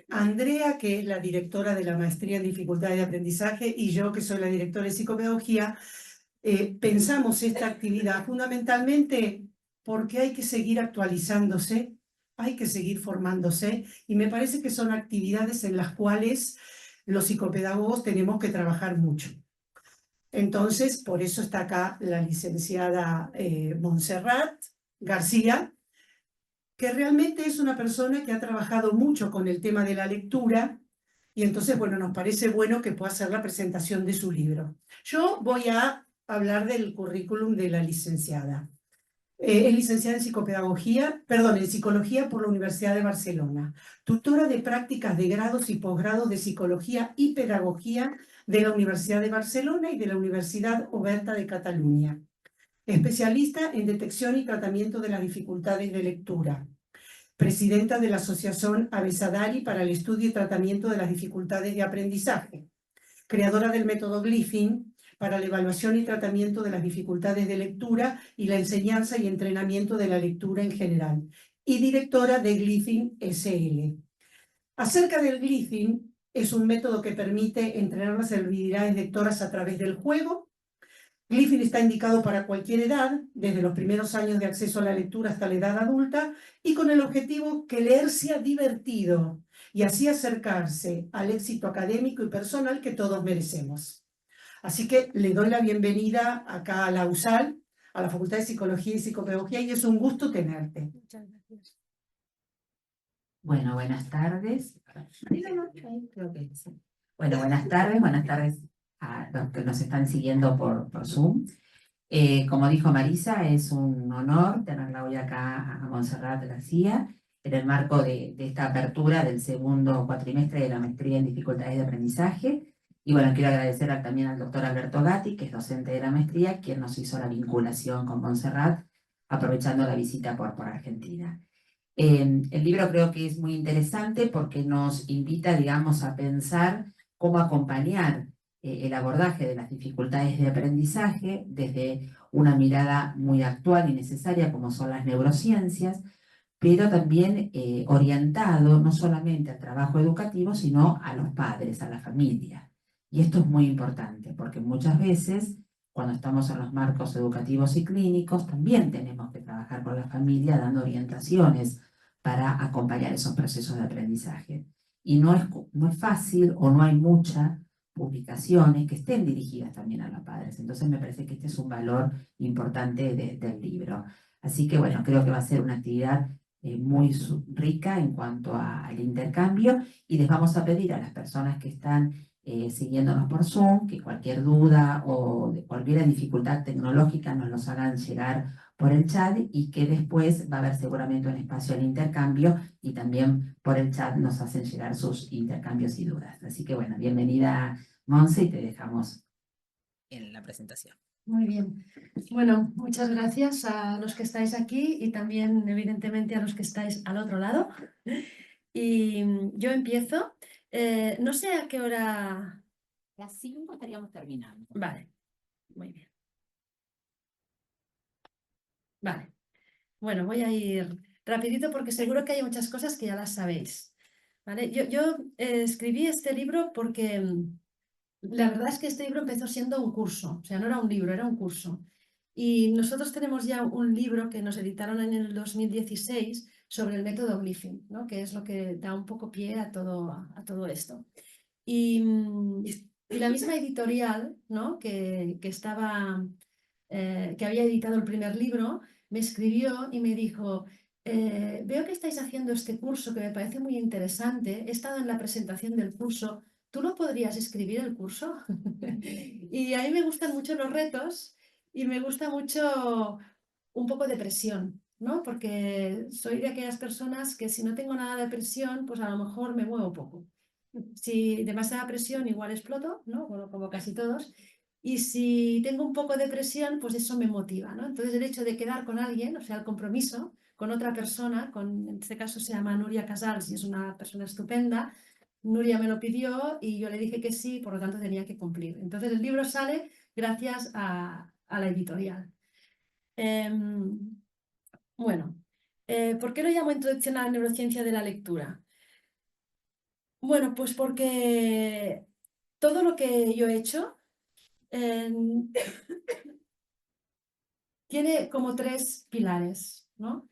Andrea, que es la directora de la Maestría en Dificultades de Aprendizaje, y yo, que soy la directora de Psicopedagogía, pensamos esta actividad fundamentalmente porque hay que seguir actualizándose, hay que seguir formándose, y me parece que son actividades en las cuales los psicopedagogos tenemos que trabajar mucho. Entonces, por eso está acá la licenciada Montserrat García, que realmente es una persona que ha trabajado mucho con el tema de la lectura, y entonces, bueno, nos parece bueno que pueda hacer la presentación de su libro. Yo voy a hablar del currículum de la licenciada. Es licenciada en psicopedagogía, perdón, en psicología por la Universidad de Barcelona, tutora de prácticas de grados y posgrados de psicología y pedagogía de la Universidad de Barcelona y de la Universidad Oberta de Cataluña, especialista en detección y tratamiento de las dificultades de lectura, presidenta de la Asociación Avesadari para el estudio y tratamiento de las dificultades de aprendizaje, creadora del método Glyphing para la evaluación y tratamiento de las dificultades de lectura y la enseñanza y entrenamiento de la lectura en general, y directora de Glyphing SL. Acerca del Glyphing, es un método que permite entrenar las habilidades lectoras a través del juego. Glyphing está indicado para cualquier edad, desde los primeros años de acceso a la lectura hasta la edad adulta, y con el objetivo que leer sea divertido y así acercarse al éxito académico y personal que todos merecemos. Así que le doy la bienvenida acá a la USAL, a la Facultad de Psicología y Psicopedagogía, y es un gusto tenerte. Muchas gracias. Bueno, buenas tardes. Bueno, buenas tardes a los que nos están siguiendo por Zoom. Como dijo Marisa, es un honor tenerla hoy acá a Montserrat García en el marco de esta apertura del segundo cuatrimestre de la maestría en dificultades de aprendizaje. Y bueno, quiero agradecer también al doctor Alberto Gatti, que es docente de la maestría, quien nos hizo la vinculación con Montserrat, aprovechando la visita por Argentina. El libro creo que es muy interesante porque nos invita, digamos, a pensar cómo acompañar el abordaje de las dificultades de aprendizaje desde una mirada muy actual y necesaria como son las neurociencias, pero también orientado no solamente al trabajo educativo, sino a los padres, a la familia. Y esto es muy importante porque muchas veces cuando estamos en los marcos educativos y clínicos también tenemos que trabajar con la familia dando orientaciones para acompañar esos procesos de aprendizaje. Y no es fácil o no hay muchas publicaciones que estén dirigidas también a los padres. Entonces me parece que este es un valor importante del libro. Así que bueno, creo que va a ser una actividad muy rica en cuanto al intercambio, y les vamos a pedir a las personas que están siguiéndonos por Zoom que cualquier duda o de cualquier dificultad tecnológica nos los hagan llegar por el chat, y que después va a haber seguramente un espacio al intercambio y también por el chat nos hacen llegar sus intercambios y dudas. Así que bueno, bienvenida Monse, y te dejamos en la presentación. Muy bien. Bueno, muchas gracias a los que estáis aquí y también, evidentemente, a los que estáis al otro lado. Y yo empiezo. No sé a qué hora... Las 5 estaríamos terminando. Vale, muy bien. Vale. Bueno, voy a ir rapidito porque seguro que hay muchas cosas que ya las sabéis. ¿Vale? Yo escribí este libro porque la verdad es que este libro empezó siendo un curso, o sea, no era un libro, era un curso. Y nosotros tenemos ya un libro que nos editaron en el 2016 sobre el método Glyphing, ¿no? Que es lo que da un poco pie a todo esto. Y la misma editorial, ¿no? que estaba, que había editado el primer libro, me escribió y me dijo: veo que estáis haciendo este curso que me parece muy interesante, he estado en la presentación del curso, ¿tú lo podrías escribir el curso? Y a mí me gustan mucho los retos y me gusta mucho un poco de presión, ¿no? Porque soy de aquellas personas que si no tengo nada de presión, pues a lo mejor me muevo poco. Si demasiada presión, igual exploto, ¿no? Bueno, como casi todos. Y si tengo un poco de presión, pues eso me motiva, ¿no? Entonces el hecho de quedar con alguien, o sea, el compromiso con otra persona, en este caso se llama Núria Casals y es una persona estupenda. Núria me lo pidió y yo le dije que sí, por lo tanto tenía que cumplir. Entonces el libro sale gracias a la editorial. Bueno, ¿por qué lo llamo Introducción a la neurociencia de la lectura? Bueno, pues porque todo lo que yo he hecho em, tiene como tres pilares, ¿no?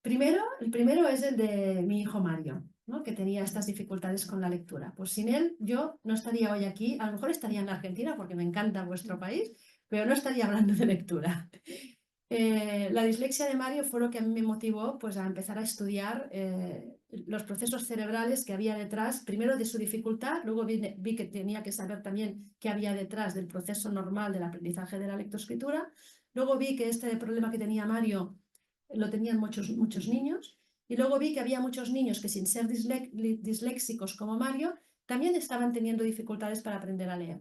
El primero es el de mi hijo Mario, ¿no? Que tenía estas dificultades con la lectura. Pues sin él yo no estaría hoy aquí, a lo mejor estaría en la Argentina porque me encanta vuestro país, pero no estaría hablando de lectura. La dislexia de Mario fue lo que a mí me motivó pues, a empezar a estudiar los procesos cerebrales que había detrás, primero de su dificultad, luego vi que tenía que saber también qué había detrás del proceso normal del aprendizaje de la lectoescritura, luego vi que este problema que tenía Mario lo tenían muchos niños, y luego vi que había muchos niños que sin ser disléxicos como Mario, también estaban teniendo dificultades para aprender a leer.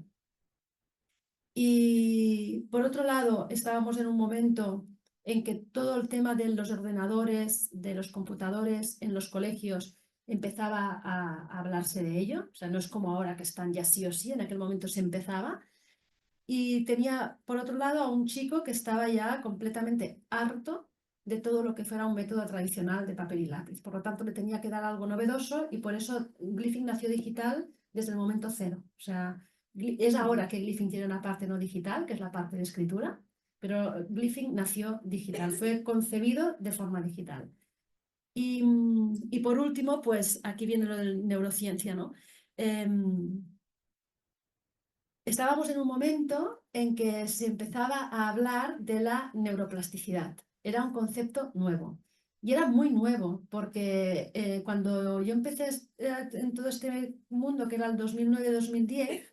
Y por otro lado, estábamos en un momento en que todo el tema de los ordenadores, de los computadores en los colegios empezaba a hablarse de ello. O sea, no es como ahora que están ya sí o sí, en aquel momento se empezaba. Y tenía, por otro lado, a un chico que estaba ya completamente harto de todo lo que fuera un método tradicional de papel y lápiz. Por lo tanto, le tenía que dar algo novedoso y por eso Glyphing nació digital desde el momento cero. O sea, es ahora que Glyphing tiene una parte no digital, que es la parte de escritura, pero Glyphing nació digital, fue concebido de forma digital. Y por último, pues aquí viene lo de neurociencia, ¿no? Estábamos en un momento en que se empezaba a hablar de la neuroplasticidad. Era un concepto nuevo. Y era muy nuevo, porque cuando yo empecé en todo este mundo, que era el 2009-2010,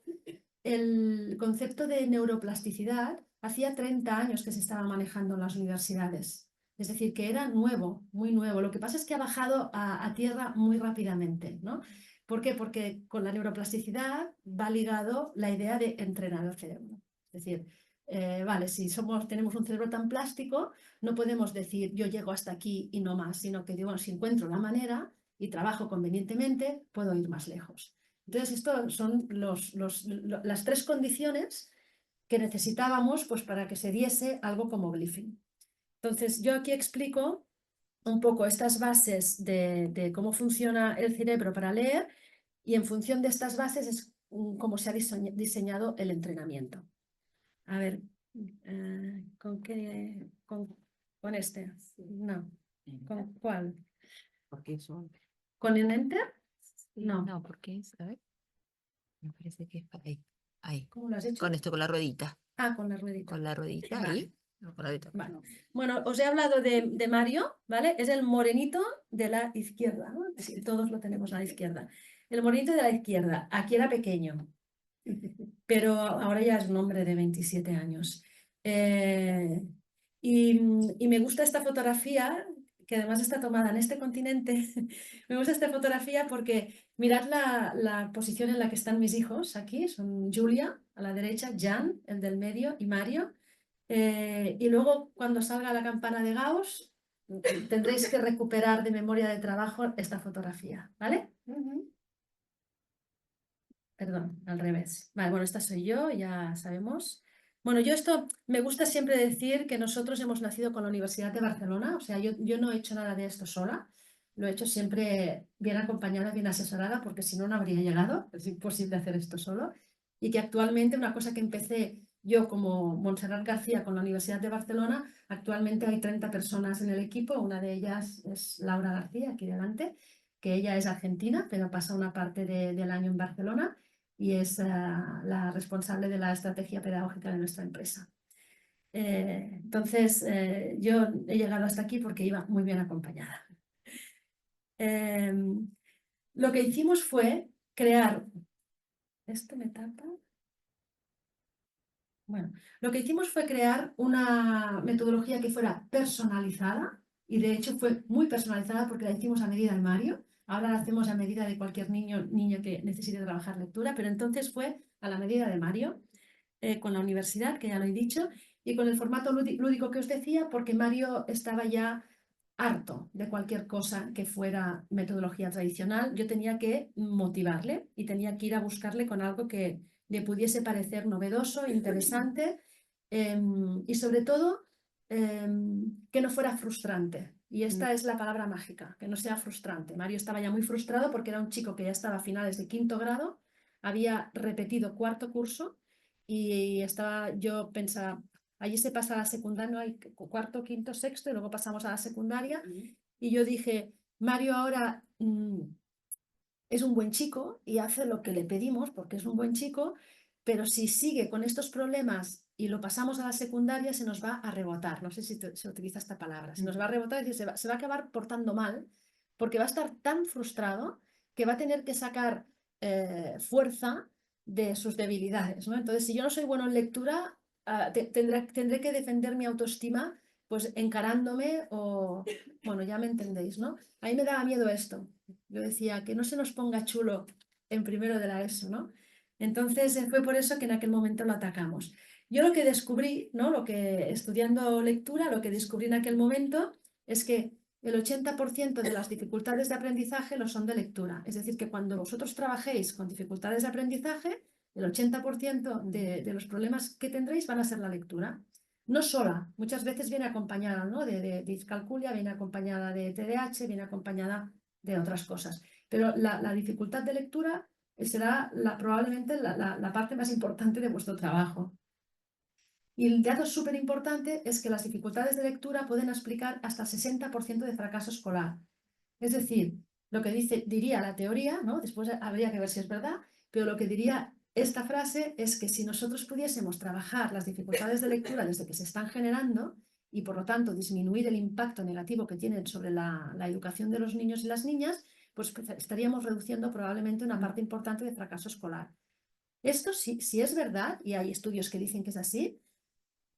el concepto de neuroplasticidad hacía 30 años que se estaba manejando en las universidades. Es decir, que era nuevo, muy nuevo. Lo que pasa es que ha bajado a tierra muy rápidamente, ¿no? ¿Por qué? Porque con la neuroplasticidad va ligado la idea de entrenar el cerebro. Es decir, vale, si tenemos un cerebro tan plástico, no podemos decir yo llego hasta aquí y no más, sino que digo, bueno, si encuentro la manera y trabajo convenientemente, puedo ir más lejos. Entonces, estas son las tres condiciones que necesitábamos pues, para que se diese algo como Glyphing. Entonces, yo aquí explico un poco estas bases de cómo funciona el cerebro para leer y en función de estas bases es cómo se ha diseñado el entrenamiento. A ver, ¿con qué? ¿Con este? No. ¿Con cuál? Porque eso. ¿Con el Enter? Sí, No. no, porque es, a ver, me parece que es ahí, ahí, ¿Cómo lo has hecho? con esto, con la ruedita, Ah, con la ruedita. con la ruedita Vale. ahí, no, con la ruedita. Vale. Bueno, os he hablado de Mario, ¿vale? Es el morenito de la izquierda, ¿no? Sí, todos lo tenemos a la izquierda. El morenito de la izquierda, aquí era pequeño, pero ahora ya es un hombre de 27 años. Y me gusta esta fotografía, que además está tomada en este continente. Me gusta esta fotografía porque mirad la posición en la que están mis hijos aquí. Son Julia a la derecha, Jan, el del medio, y Mario. Y luego cuando salga la campana de Gauss, tendréis que recuperar de memoria de trabajo esta fotografía, ¿vale? Perdón, al revés. Vale, bueno, esta soy yo, ya sabemos. Bueno, yo esto me gusta siempre decir que nosotros hemos nacido con la Universidad de Barcelona, o sea, yo no he hecho nada de esto sola, lo he hecho siempre bien acompañada, bien asesorada, porque si no, no habría llegado, es imposible hacer esto solo. Y que actualmente una cosa que empecé yo como Montserrat García con la Universidad de Barcelona, actualmente hay 30 personas en el equipo, una de ellas es Laura García, aquí delante, que ella es argentina, pero pasa una parte del año en Barcelona y es la responsable de la estrategia pedagógica de nuestra empresa. Entonces, yo he llegado hasta aquí porque iba muy bien acompañada. Lo que hicimos fue crear... ¿Esto me tapa? Bueno, lo que hicimos fue crear una metodología que fuera personalizada y de hecho fue muy personalizada porque la hicimos a medida de Mario. Ahora la hacemos a medida de cualquier niño que necesite trabajar lectura, pero entonces fue a la medida de Mario, con la universidad, que ya lo he dicho, y con el formato lúdico que os decía, porque Mario estaba ya harto de cualquier cosa que fuera metodología tradicional. Yo tenía que motivarle y tenía que ir a buscarle con algo que le pudiese parecer novedoso, interesante y sobre todo que no fuera frustrante. Y esta es la palabra mágica, que no sea frustrante. Mario estaba ya muy frustrado porque era un chico que ya estaba a finales de 5.º grado, había repetido 4.º curso y estaba, yo pensaba, allí se pasa a la secundaria, no hay 4.º, 5.º, 6.º y luego pasamos a la secundaria. Y yo dije, Mario ahora es un buen chico y hace lo que le pedimos porque es un buen chico, pero si sigue con estos problemas y lo pasamos a la secundaria, se nos va a rebotar. No sé si se utiliza esta palabra. Se nos va a rebotar, es decir, se va a acabar portando mal porque va a estar tan frustrado que va a tener que sacar fuerza de sus debilidades, ¿no? Entonces, si yo no soy bueno en lectura, tendré que defender mi autoestima pues encarándome o, bueno, ya me entendéis, ¿no? A mí me daba miedo esto. Yo decía, que no se nos ponga chulo en primero de la ESO, ¿no? Entonces fue por eso que en aquel momento lo atacamos. Yo lo que descubrí, ¿no? Lo que estudiando lectura, lo que descubrí en aquel momento es que el 80% de las dificultades de aprendizaje lo son de lectura. Es decir, que cuando vosotros trabajéis con dificultades de aprendizaje, el 80% de los problemas que tendréis van a ser la lectura. No sola, muchas veces viene acompañada, ¿no? de discalculia, viene acompañada de TDAH, viene acompañada de otras cosas. Pero la dificultad de lectura será probablemente la parte más importante de vuestro trabajo. Y el dato súper importante es que las dificultades de lectura pueden explicar hasta el 60% de fracaso escolar. Es decir, lo que diría la teoría, ¿no? Después habría que ver si es verdad, pero lo que diría esta frase es que si nosotros pudiésemos trabajar las dificultades de lectura desde que se están generando y por lo tanto disminuir el impacto negativo que tienen sobre la educación de los niños y las niñas, pues estaríamos reduciendo probablemente una parte importante de fracaso escolar. Esto, si es verdad, y hay estudios que dicen que es así,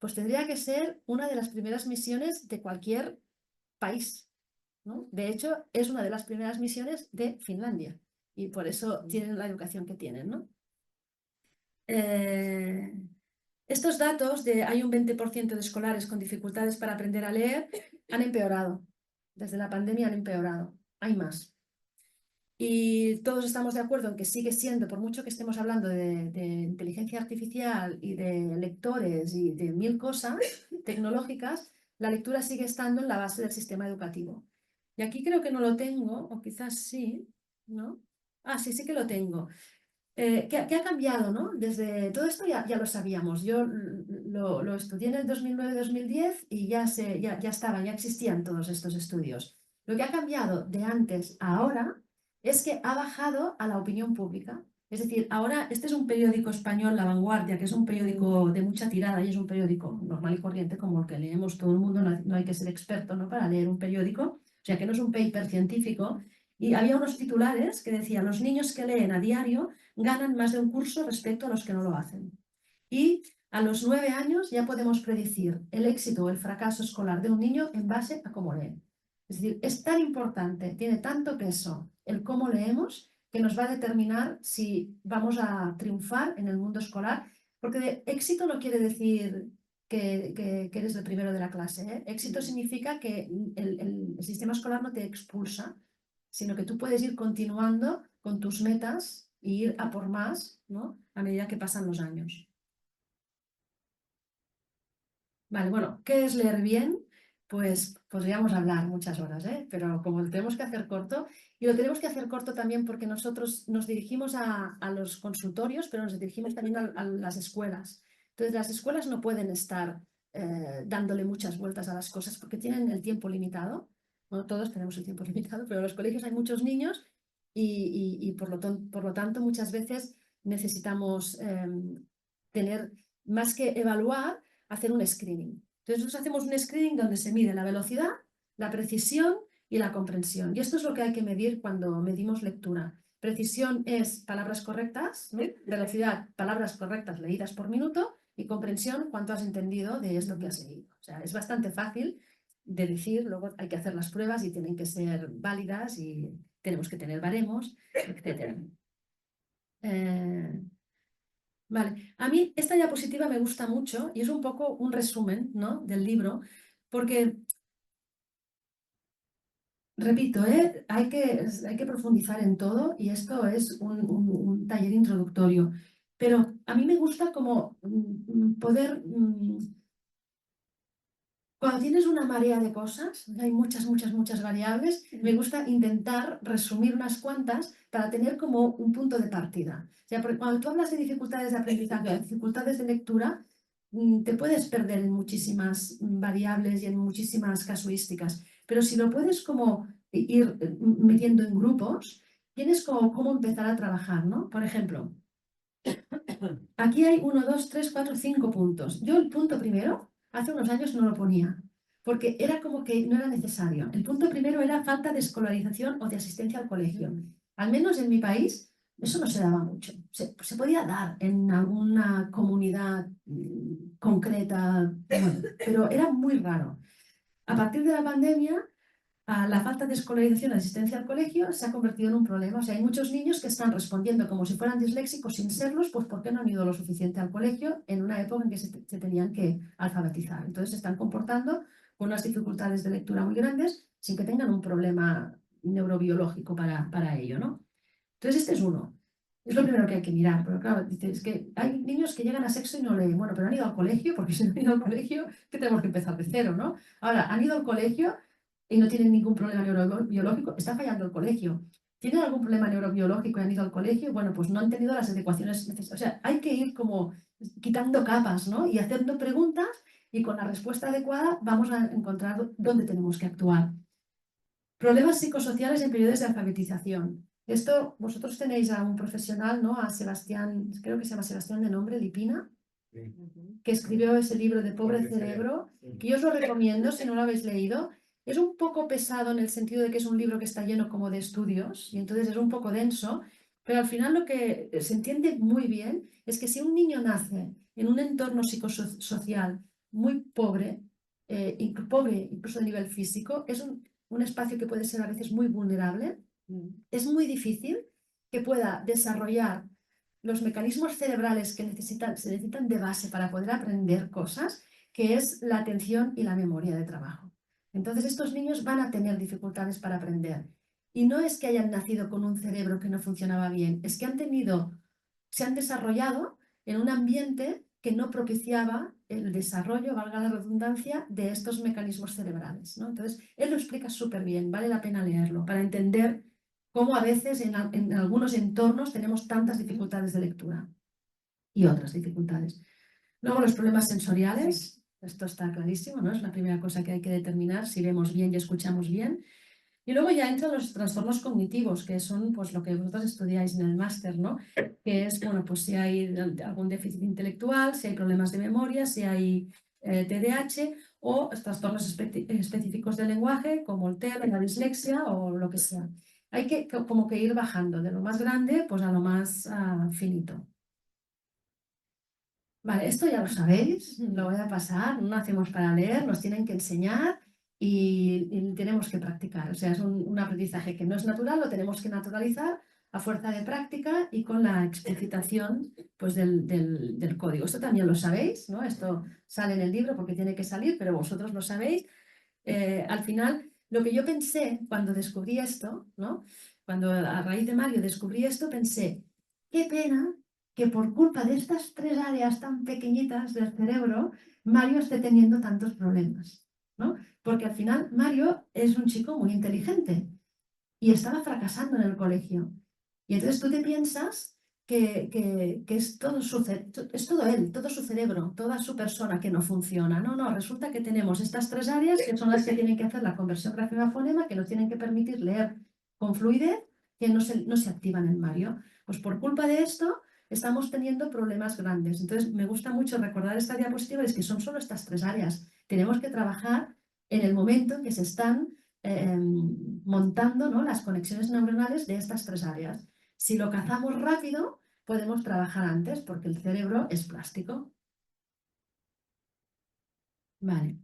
pues tendría que ser una de las primeras misiones de cualquier país, ¿no? De hecho, es una de las primeras misiones de Finlandia y por eso tienen la educación que tienen, ¿no? Estos datos de hay un 20% de escolares con dificultades para aprender a leer han empeorado. Desde la pandemia han empeorado. Hay más. Y todos estamos de acuerdo en que sigue siendo, por mucho que estemos hablando de inteligencia artificial y de lectores y de 1000 cosas tecnológicas, la lectura sigue estando en la base del sistema educativo. Y aquí creo que no lo tengo, o quizás sí, ¿no? Ah, sí que lo tengo. ¿Qué ha cambiado, no? Desde todo esto ya lo sabíamos. Yo lo estudié en el 2009-2010 y ya existían todos estos estudios. Lo que ha cambiado de antes a ahora es que ha bajado a la opinión pública. Es decir, ahora este es un periódico español, La Vanguardia, que es un periódico de mucha tirada y es un periódico normal y corriente como el que leemos todo el mundo, no hay que ser experto, ¿no? Para leer un periódico, o sea que no es un paper científico. Y había unos titulares que decían, los niños que leen a diario ganan más de un curso respecto a los que no lo hacen. Y a los 9 años ya podemos predecir el éxito o el fracaso escolar de un niño en base a cómo lee. Es decir, es tan importante, tiene tanto peso el cómo leemos que nos va a determinar si vamos a triunfar en el mundo escolar, porque de éxito no quiere decir que eres el primero de la clase, ¿eh? Éxito significa que el sistema escolar no te expulsa, sino que tú puedes ir continuando con tus metas e ir a por más, ¿no? A medida que pasan los años. Vale, bueno, ¿qué es leer bien? Pues podríamos hablar muchas horas, ¿eh? Pero como lo tenemos que hacer corto, y lo tenemos que hacer corto también porque nosotros nos dirigimos a los consultorios, pero nos dirigimos también a las escuelas. Entonces, las escuelas no pueden estar dándole muchas vueltas a las cosas porque tienen el tiempo limitado. Bueno, todos tenemos el tiempo limitado, pero en los colegios hay muchos niños y por lo tanto muchas veces necesitamos tener, más que evaluar, hacer un screening. Entonces nosotros hacemos un screening donde se mide la velocidad, la precisión y la comprensión. Y esto es lo que hay que medir cuando medimos lectura. Precisión es palabras correctas, ¿no? Velocidad, palabras correctas leídas por minuto, y comprensión, cuánto has entendido de esto que has leído. O sea, es bastante fácil de decir, luego hay que hacer las pruebas y tienen que ser válidas y tenemos que tener baremos, etc. Vale, a mí esta diapositiva me gusta mucho y es un poco un resumen, ¿no? Del libro, porque, repito, hay que profundizar en todo y esto es un taller introductorio, pero a mí me gusta como poder, Cuando tienes una marea de cosas, hay muchas variables, me gusta intentar resumir unas cuantas para tener como un punto de partida. O sea, porque cuando tú hablas de dificultades de aprendizaje, dificultades de lectura, te puedes perder en muchísimas variables y en muchísimas casuísticas. Pero si lo puedes como ir metiendo en grupos, tienes como cómo empezar a trabajar, ¿no? Por ejemplo, aquí hay 1, 2, 3, 4, 5 puntos. Yo el punto primero, hace unos años no lo ponía, porque era como que no era necesario. El punto primero era falta de escolarización o de asistencia al colegio. Al menos en mi país, eso no se daba mucho. Se podía dar en alguna comunidad concreta, bueno, pero era muy raro. A partir de la pandemia, la falta de escolarización y asistencia al colegio se ha convertido en un problema. O sea, hay muchos niños que están respondiendo como si fueran disléxicos sin serlos, pues porque no han ido lo suficiente al colegio en una época en que se tenían que alfabetizar. Entonces se están comportando con unas dificultades de lectura muy grandes sin que tengan un problema neurobiológico para ello, ¿no? Entonces este es uno. Es lo primero que hay que mirar, pero claro, dices que hay niños que llegan a sexto y no leen. Bueno, pero han ido al colegio, porque si no han ido al colegio, que tenemos que empezar de cero, ¿no? Ahora, han ido al colegio y no tienen ningún problema neurobiológico, está fallando el colegio. ¿Tienen algún problema neurobiológico y han ido al colegio? Bueno, pues no han tenido las adecuaciones necesarias. O sea, hay que ir como quitando capas, ¿no? Y haciendo preguntas y con la respuesta adecuada vamos a encontrar dónde tenemos que actuar. Problemas psicosociales en periodos de alfabetización. Esto, vosotros tenéis a un profesional, ¿no? A Sebastián, creo que se llama Sebastián de nombre, Lipina, que escribió ese libro de Pobre Cerebro, que yo os lo recomiendo si no lo habéis leído. Es un poco pesado en el sentido de que es un libro que está lleno como de estudios y entonces es un poco denso, pero al final lo que se entiende muy bien es que si un niño nace en un entorno psicosocial muy pobre, pobre incluso de nivel físico, es un espacio que puede ser a veces muy vulnerable, es muy difícil que pueda desarrollar los mecanismos cerebrales que se necesitan de base para poder aprender cosas, que es la atención y la memoria de trabajo. Entonces estos niños van a tener dificultades para aprender. Y no es que hayan nacido con un cerebro que no funcionaba bien, es que se han desarrollado en un ambiente que no propiciaba el desarrollo, valga la redundancia, de estos mecanismos cerebrales, ¿no? Entonces, él lo explica súper bien, vale la pena leerlo para entender cómo a veces en algunos entornos tenemos tantas dificultades de lectura y otras dificultades. Luego los problemas sensoriales, esto está clarísimo, ¿no? Es la primera cosa que hay que determinar si vemos bien y escuchamos bien. Y luego ya entran los trastornos cognitivos, que son pues lo que vosotros estudiáis en el máster, ¿no? Que es, bueno, pues si hay algún déficit intelectual, si hay problemas de memoria, si hay TDAH o trastornos específicos del lenguaje, como el TEA, la dislexia o lo que sea. Hay que como que ir bajando de lo más grande pues a lo más finito. Vale, esto ya lo sabéis, lo voy a pasar, no hacemos para leer, nos tienen que enseñar y tenemos que practicar. O sea, es un aprendizaje que no es natural, lo tenemos que naturalizar a fuerza de práctica y con la explicitación pues, del código. Esto también lo sabéis, ¿no? Esto sale en el libro porque tiene que salir, pero vosotros lo sabéis. Al final, lo que yo pensé cuando descubrí esto, ¿no? Cuando a raíz de Mario descubrí esto, pensé, qué pena que por culpa de estas tres áreas tan pequeñitas del cerebro, Mario esté teniendo tantos problemas, ¿no? Porque al final Mario es un chico muy inteligente y estaba fracasando en el colegio. Y entonces tú te piensas que es todo es todo él, todo su cerebro, toda su persona que no funciona. No, no, resulta que tenemos estas tres áreas que son las que tienen que hacer la conversión grafema-fonema, que nos tienen que permitir leer con fluidez, que no se activan en Mario. Pues por culpa de esto estamos teniendo problemas grandes. Entonces me gusta mucho recordar esta diapositiva, es que son solo estas tres áreas. Tenemos que trabajar en el momento en que se están montando, ¿no?, las conexiones neuronales de estas tres áreas. Si lo cazamos rápido, podemos trabajar antes porque el cerebro es plástico. Vale.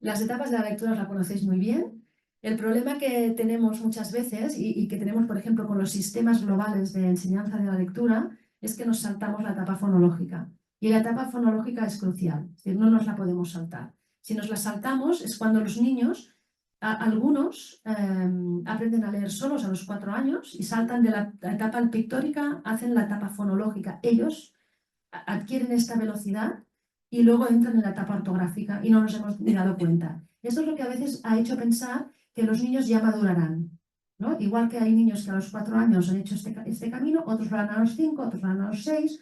Las etapas de la lectura os la conocéis muy bien. El problema que tenemos muchas veces y que tenemos, por ejemplo, con los sistemas globales de enseñanza de la lectura es que nos saltamos la etapa fonológica. Y la etapa fonológica es crucial, es decir, no nos la podemos saltar. Si nos la saltamos es cuando los niños, algunos aprenden a leer solos a los 4 años y saltan de la etapa pictórica, hacen la etapa fonológica. Ellos adquieren esta velocidad y luego entran en la etapa ortográfica y no nos hemos ni dado cuenta. Esto es lo que a veces ha hecho pensar que los niños ya madurarán, ¿no? Igual que hay niños que a los 4 años han hecho este camino, otros lo harán a los 5, otros lo harán a los 6.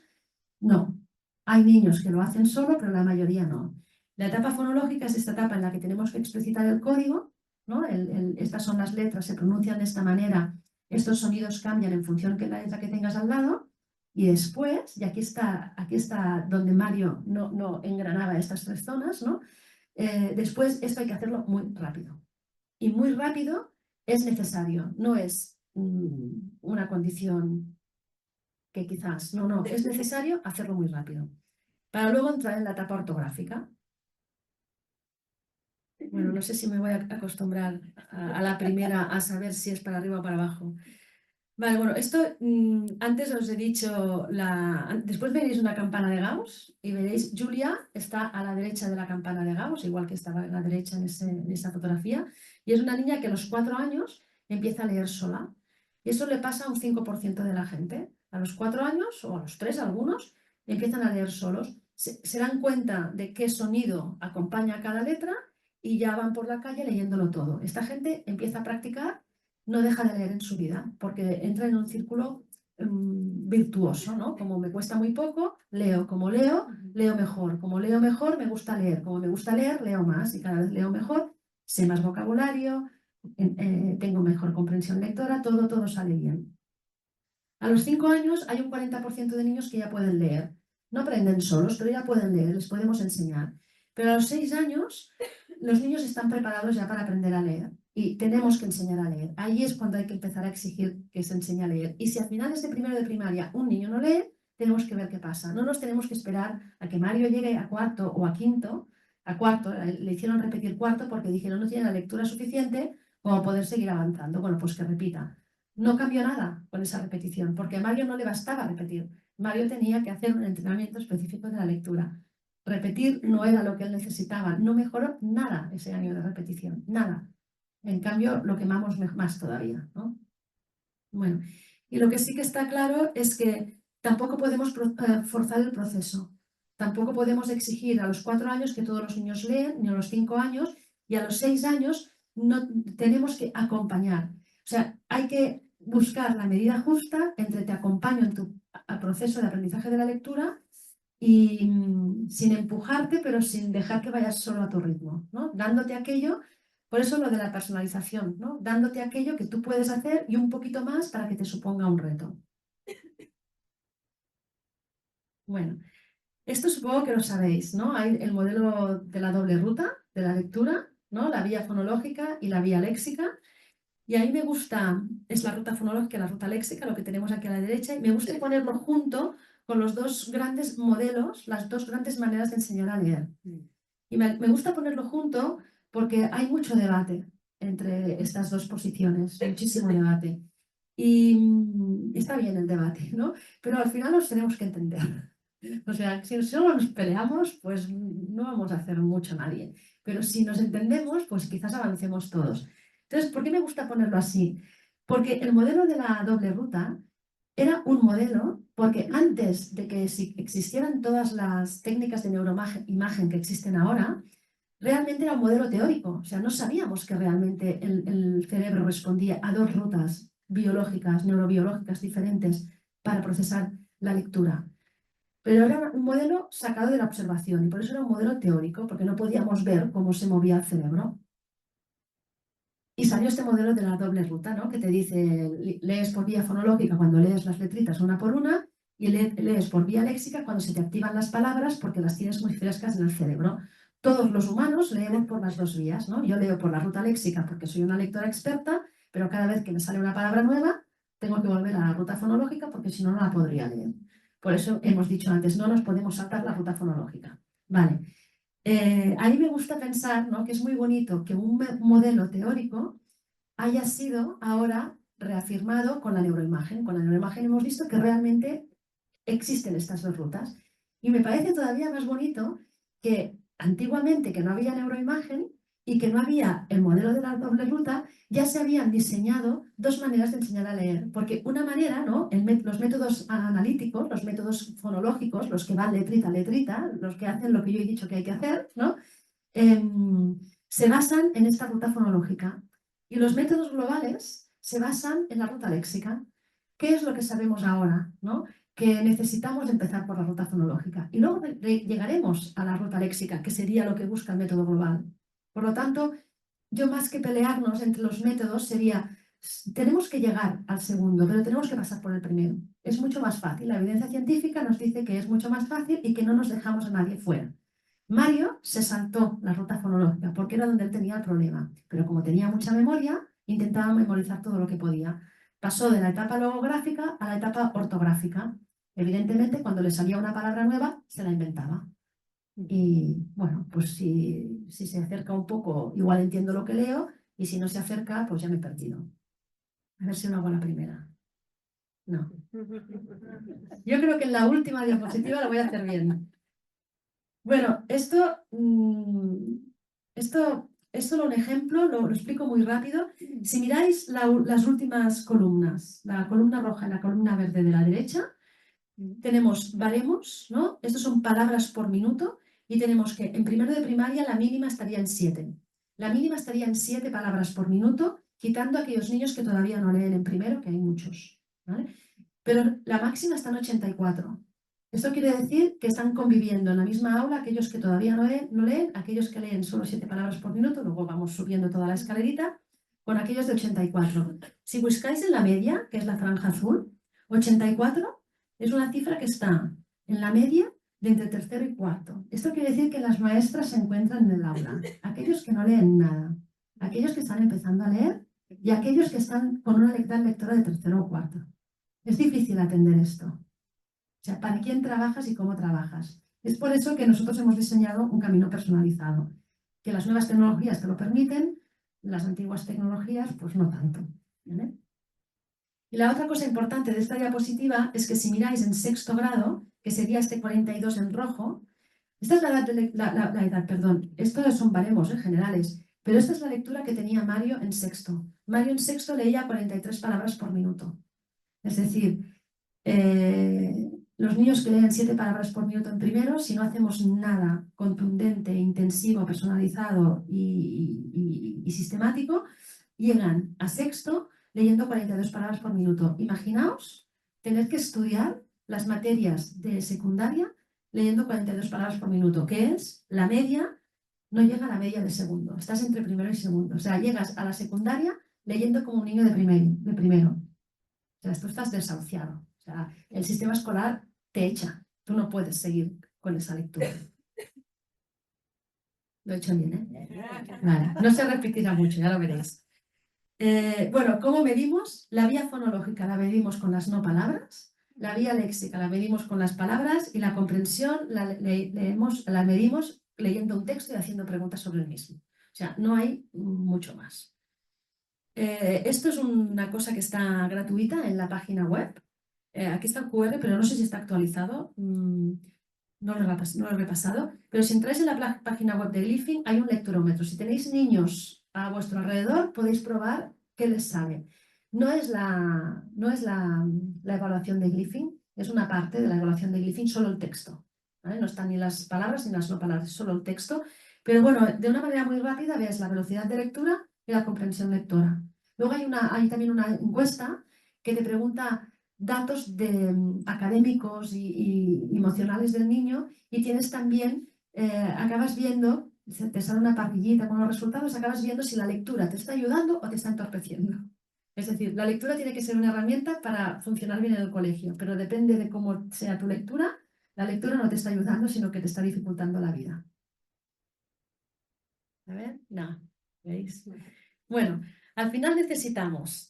No, hay niños que lo hacen solo, pero la mayoría no. La etapa fonológica es esta etapa en la que tenemos que explicitar el código, ¿no? Estas son las letras, se pronuncian de esta manera, estos sonidos cambian en función de la letra que tengas al lado, y después, y aquí está donde Mario no engranaba estas 3 zonas, ¿no? Después esto hay que hacerlo muy rápido. Y muy rápido es necesario, no es una condición que quizás, no, es necesario hacerlo muy rápido. Para luego entrar en la etapa ortográfica. Bueno, no sé si me voy a acostumbrar a la primera a saber si es para arriba o para abajo. Vale, bueno, esto antes os he dicho, después veréis una campana de Gauss y veréis, Julia está a la derecha de la campana de Gauss, igual que estaba a la derecha en esa fotografía, y es una niña que a los 4 años empieza a leer sola. Y eso le pasa a un 5% de la gente. A los 4 años, o a los 3 algunos, empiezan a leer solos. Se dan cuenta de qué sonido acompaña a cada letra y ya van por la calle leyéndolo todo. Esta gente empieza a practicar, no deja de leer en su vida, porque entra en un círculo virtuoso, ¿no? Como me cuesta muy poco, leo. Como leo, leo mejor. Como leo mejor, me gusta leer. Como me gusta leer, leo más. Y cada vez leo mejor, sé más vocabulario, tengo mejor comprensión lectora, todo sale bien. A los 5 años hay un 40% de niños que ya pueden leer. No aprenden solos, pero ya pueden leer, les podemos enseñar. Pero a los 6 años los niños están preparados ya para aprender a leer y tenemos que enseñar a leer. Ahí es cuando hay que empezar a exigir que se enseñe a leer. Y si a finales de primero de primaria un niño no lee, tenemos que ver qué pasa. No nos tenemos que esperar a que Mario llegue a 4 o a 5, a 4, le hicieron repetir 4 porque dijeron no tiene la lectura suficiente como poder seguir avanzando. Bueno, pues que repita. No cambió nada con esa repetición, porque a Mario no le bastaba repetir. Mario tenía que hacer un entrenamiento específico de la lectura. Repetir no era lo que él necesitaba, no mejoró nada ese año de repetición, nada. En cambio, lo quemamos más todavía, ¿no? Bueno, y lo que sí que está claro es que tampoco podemos forzar el proceso. Tampoco podemos exigir a los 4 años que todos los niños leen, ni a los 5 años, y a los 6 años no tenemos que acompañar. O sea, hay que buscar la medida justa entre te acompaño en tu proceso de aprendizaje de la lectura y sin empujarte, pero sin dejar que vayas solo a tu ritmo, ¿no? Dándote aquello, por eso lo de la personalización, ¿no? Dándote aquello que tú puedes hacer y un poquito más para que te suponga un reto. Bueno, esto supongo que lo sabéis, ¿no? Hay el modelo de la doble ruta de la lectura, ¿no? La vía fonológica y la vía léxica. Y a mí me gusta, es la ruta fonológica y la ruta léxica, lo que tenemos aquí a la derecha, y me gusta ponerlo junto con los 2 grandes modelos, las 2 grandes maneras de enseñar a leer. Y me gusta ponerlo junto porque hay mucho debate entre estas 2 posiciones, muchísimo debate. Y está bien el debate, ¿no? Pero al final nos tenemos que entender. O sea, si solo nos peleamos, pues no vamos a hacer mucho nadie. Pero si nos entendemos, pues quizás avancemos todos. Entonces, ¿por qué me gusta ponerlo así? Porque el modelo de la doble ruta era un modelo, porque antes de que existieran todas las técnicas de neuroimagen que existen ahora, realmente era un modelo teórico. O sea, no sabíamos que realmente el cerebro respondía a 2 rutas biológicas, neurobiológicas diferentes para procesar la lectura. Pero era un modelo sacado de la observación y por eso era un modelo teórico, porque no podíamos ver cómo se movía el cerebro. Y salió este modelo de la doble ruta, ¿no? Que te dice, lees por vía fonológica cuando lees las letritas una por una y lees por vía léxica cuando se te activan las palabras porque las tienes muy frescas en el cerebro. Todos los humanos leemos por las 2 vías, ¿no? Yo leo por la ruta léxica porque soy una lectora experta, pero cada vez que me sale una palabra nueva, tengo que volver a la ruta fonológica porque si no, no la podría leer. Por eso hemos dicho antes, no nos podemos saltar la ruta fonológica. Vale. A mí me gusta pensar, ¿no? Que es muy bonito que un modelo teórico haya sido ahora reafirmado con la neuroimagen. Con la neuroimagen hemos visto que realmente existen estas 2 rutas. Y me parece todavía más bonito que antiguamente, que no había neuroimagen, y que no había el modelo de la doble ruta, ya se habían diseñado dos maneras de enseñar a leer. Porque una manera, ¿no? Los métodos analíticos, los métodos fonológicos, los que van letrita a letrita, los que hacen lo que yo he dicho que hay que hacer, ¿no? Se basan en esta ruta fonológica. Y los métodos globales se basan en la ruta léxica. ¿Qué es lo que sabemos ahora, ¿no? Que necesitamos empezar por la ruta fonológica. Y luego llegaremos a la ruta léxica, que sería lo que busca el método global. Por lo tanto, yo más que pelearnos entre los métodos sería, tenemos que llegar al segundo, pero tenemos que pasar por el primero. Es mucho más fácil. La evidencia científica nos dice que es mucho más fácil y que no nos dejamos a nadie fuera. Mario se saltó la ruta fonológica porque era donde él tenía el problema, pero como tenía mucha memoria, intentaba memorizar todo lo que podía. Pasó de la etapa logográfica a la etapa ortográfica. Evidentemente, cuando le salía una palabra nueva, se la inventaba. Y bueno, pues si se acerca un poco, igual entiendo lo que leo, y si no se acerca, pues ya me he perdido. A ver si no hago la primera. No. Yo creo que en la última diapositiva la voy a hacer bien. Bueno, esto es solo un ejemplo, lo explico muy rápido. Si miráis las últimas columnas, la columna roja y la columna verde de la derecha, tenemos baremos, ¿no? Estos son palabras por minuto y tenemos que en primero de primaria la mínima estaría en 7. La mínima estaría en 7 palabras por minuto, quitando a aquellos niños que todavía no leen en primero, que hay muchos, ¿vale? Pero la máxima está en 84. Esto quiere decir que están conviviendo en la misma aula aquellos que todavía no leen, aquellos que leen solo 7 palabras por minuto, luego vamos subiendo toda la escalerita, con aquellos de 84. Si buscáis en la media, que es la franja azul, 84 es una cifra que está en la media de entre tercero y cuarto. Esto quiere decir que las maestras se encuentran en el aula, aquellos que no leen nada, aquellos que están empezando a leer y aquellos que están con una lectora de tercero o cuarto. Es difícil atender esto. O sea, ¿para quién trabajas y cómo trabajas? Es por eso que nosotros hemos diseñado un camino personalizado, que las nuevas tecnologías te lo permiten, las antiguas tecnologías pues no tanto, ¿vale? Y la otra cosa importante de esta diapositiva es que si miráis en sexto grado, que sería este 42 en rojo, esta es la edad, perdón, estos son baremos generales, pero esta es la lectura que tenía Mario en sexto. Mario en sexto leía 43 palabras por minuto. Es decir, los niños que leen 7 palabras por minuto en primero, si no hacemos nada contundente, intensivo, personalizado y sistemático, llegan a sexto leyendo 42 palabras por minuto. Imaginaos tener que estudiar las materias de secundaria leyendo 42 palabras por minuto, que es la media, no llega a la media de segundo, estás entre primero y segundo. O sea, llegas a la secundaria leyendo como un niño de primero. O sea, tú estás desahuciado. O sea, el sistema escolar te echa. Tú no puedes seguir con esa lectura. Lo he hecho bien, ¿eh? Vale. No se repetirá mucho, ya lo veréis. Bueno, ¿cómo medimos? La vía fonológica la medimos con las no palabras, la vía léxica la medimos con las palabras y la comprensión la medimos leyendo un texto y haciendo preguntas sobre el mismo. O sea, no hay mucho más. Esto es una cosa que está gratuita en la página web. Aquí está el QR, pero no sé si está actualizado. No lo he repasado. Pero si entráis en la página web de Glyphing, hay un lecturómetro. Si tenéis niños a vuestro alrededor, podéis probar qué les sale. No es la evaluación de Glyphing, es una parte de la evaluación de Glyphing, solo el texto, ¿vale? No están ni las palabras ni las no palabras, solo el texto. Pero bueno, de una manera muy rápida ves la velocidad de lectura y la comprensión lectora. Luego hay también una encuesta que te pregunta datos académicos y emocionales del niño y tienes también, acabas viendo, te sale una parrillita con los resultados, acabas viendo si la lectura te está ayudando o te está entorpeciendo. Es decir, la lectura tiene que ser una herramienta para funcionar bien en el colegio, pero depende de cómo sea tu lectura, la lectura no te está ayudando, sino que te está dificultando la vida. A ver, no, ¿veis? Bueno, al final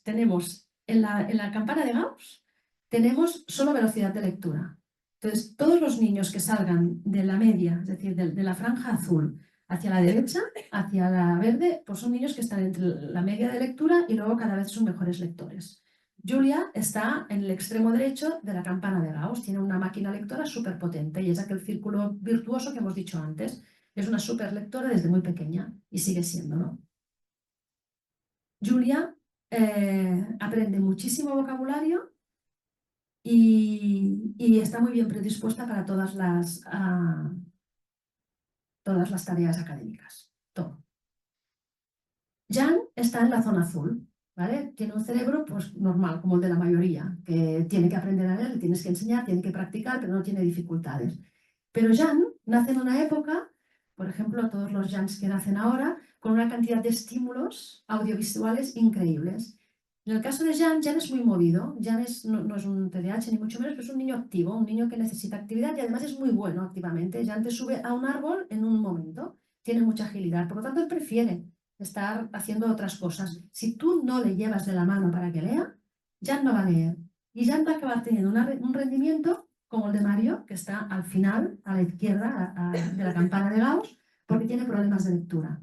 tenemos en la campana de Gauss, tenemos solo velocidad de lectura. Entonces, todos los niños que salgan de la media, es decir, de la franja azul hacia la derecha, hacia la verde, pues son niños que están entre la media de lectura y luego cada vez son mejores lectores. Julia está en el extremo derecho de la campana de Gauss, tiene una máquina lectora súper potente y es aquel círculo virtuoso que hemos dicho antes. Es una súper lectora desde muy pequeña y sigue siendo, ¿no? Julia aprende muchísimo vocabulario y está muy bien predispuesta para todas las tareas académicas. Todo. Jan está en la zona azul, ¿vale? Tiene un cerebro pues, normal, como el de la mayoría, que tiene que aprender a leer, le tienes que enseñar, tiene que practicar, pero no tiene dificultades. Pero Jan nace en una época, por ejemplo, todos los Jans que nacen ahora, con una cantidad de estímulos audiovisuales increíbles. En el caso de Jan, Jan es muy movido. Jan no es un TDAH ni mucho menos, pero es un niño activo, un niño que necesita actividad y además es muy bueno activamente. Jan te sube a un árbol en un momento, tiene mucha agilidad, por lo tanto él prefiere estar haciendo otras cosas. Si tú no le llevas de la mano para que lea, Jan no va a leer. Y Jan va a acabar teniendo un rendimiento como el de Mario, que está al final, a la izquierda de la campana de Gauss, porque tiene problemas de lectura.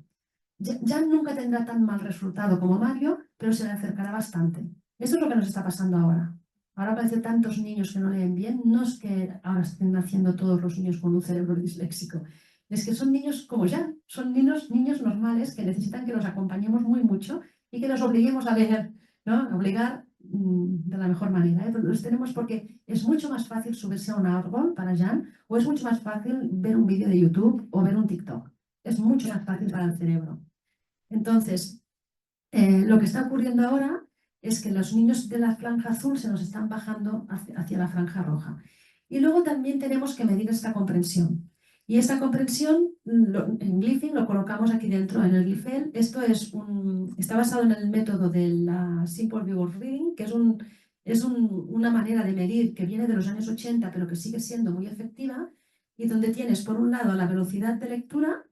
Jan nunca tendrá tan mal resultado como Mario, pero se le acercará bastante. Eso es lo que nos está pasando ahora. Ahora aparecen tantos niños que no leen bien, no es que ahora estén naciendo todos los niños con un cerebro disléxico, es que son niños como Jan, son niños normales que necesitan que los acompañemos muy mucho y que los obliguemos a leer, ¿no? Obligar de la mejor manera, ¿eh? Pero los tenemos porque es mucho más fácil subirse a un árbol para Jan o es mucho más fácil ver un vídeo de YouTube o ver un TikTok. Es mucho más fácil para el cerebro. Entonces, lo que está ocurriendo ahora es que los niños de la franja azul se nos están bajando hacia la franja roja. Y luego también tenemos que medir esta comprensión. Y esta comprensión, en Glyphing, lo colocamos aquí dentro en el Glyphel. Esto está basado en el método de la Simple View of Reading, que es una manera de medir que viene de los años 80, pero que sigue siendo muy efectiva, y donde tienes, por un lado, la velocidad de lectura.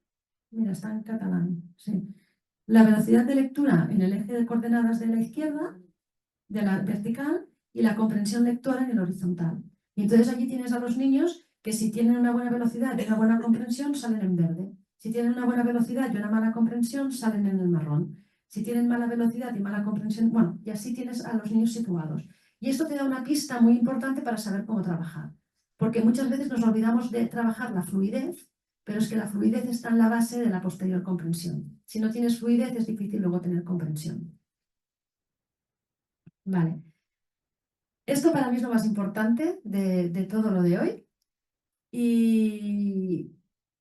Mira, está en catalán, sí. La velocidad de lectura en el eje de coordenadas de la izquierda, de la vertical, y la comprensión lectora en el horizontal. Y entonces allí tienes a los niños que si tienen una buena velocidad y una buena comprensión salen en verde. Si tienen una buena velocidad y una mala comprensión salen en el marrón. Si tienen mala velocidad y mala comprensión, bueno, y así tienes a los niños situados. Y esto te da una pista muy importante para saber cómo trabajar. Porque muchas veces nos olvidamos de trabajar la fluidez, pero es que la fluidez está en la base de la posterior comprensión. Si no tienes fluidez es difícil luego tener comprensión. Vale. Esto para mí es lo más importante de todo lo de hoy. Y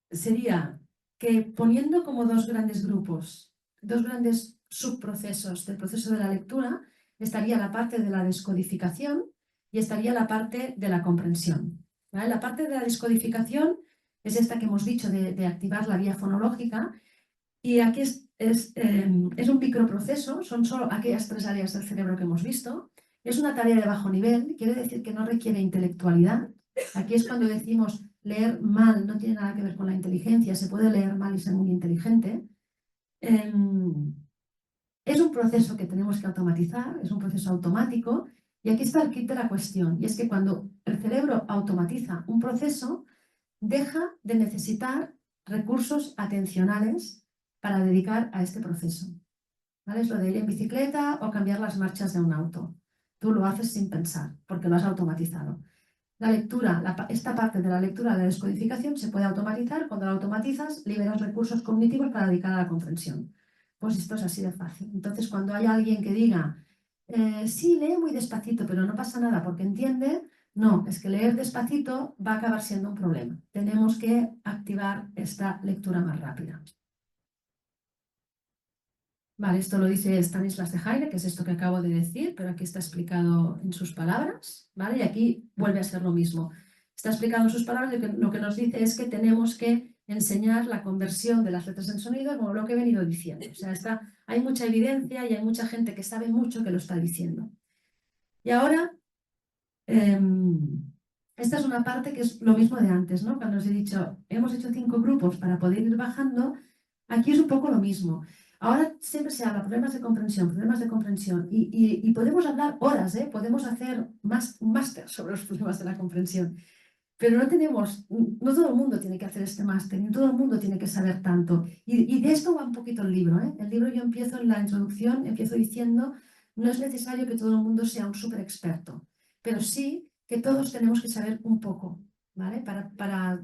sería que poniendo como dos grandes grupos, dos grandes subprocesos del proceso de la lectura, estaría la parte de la descodificación y estaría la parte de la comprensión. ¿Vale? La parte de la descodificación es esta que hemos dicho de activar la vía fonológica, y aquí es un microproceso, son solo aquellas 3 áreas del cerebro que hemos visto. Es una tarea de bajo nivel, quiere decir que no requiere intelectualidad. Aquí es cuando decimos leer mal no tiene nada que ver con la inteligencia, se puede leer mal y ser muy inteligente. Es un proceso que tenemos que automatizar, es un proceso automático, y aquí está el kit de la cuestión, y es que cuando el cerebro automatiza un proceso, deja de necesitar recursos atencionales para dedicar a este proceso. ¿Vale? Es lo de ir en bicicleta o cambiar las marchas de un auto. Tú lo haces sin pensar, porque lo has automatizado. La lectura, esta parte de la lectura de la descodificación se puede automatizar. Cuando la automatizas, liberas recursos cognitivos para dedicar a la comprensión. Pues esto es así de fácil. Entonces, cuando hay alguien que diga, sí, lee muy despacito, pero no pasa nada porque entiende, no, es que leer despacito va a acabar siendo un problema. Tenemos que activar esta lectura más rápida. Vale, esto lo dice Stanislas Dehaene, que es esto que acabo de decir, pero aquí está explicado en sus palabras, ¿vale? Y aquí vuelve a ser lo mismo. Está explicado en sus palabras, lo que nos dice es que tenemos que enseñar la conversión de las letras en sonido, como lo que he venido diciendo. O sea, hay mucha evidencia y hay mucha gente que sabe mucho que lo está diciendo. Y ahora, esta es una parte que es lo mismo de antes, ¿no? Cuando os he dicho, hemos hecho 5 grupos para poder ir bajando, aquí es un poco lo mismo. Ahora siempre se habla problemas de comprensión, y podemos hablar horas, ¿eh? Podemos hacer un máster sobre los problemas de la comprensión, pero no todo el mundo tiene que hacer este máster, ni todo el mundo tiene que saber tanto. Y de esto va un poquito el libro, ¿eh? El libro yo empiezo en la introducción, empiezo diciendo, no es necesario que todo el mundo sea un súper experto, pero sí que todos tenemos que saber un poco, ¿vale? Para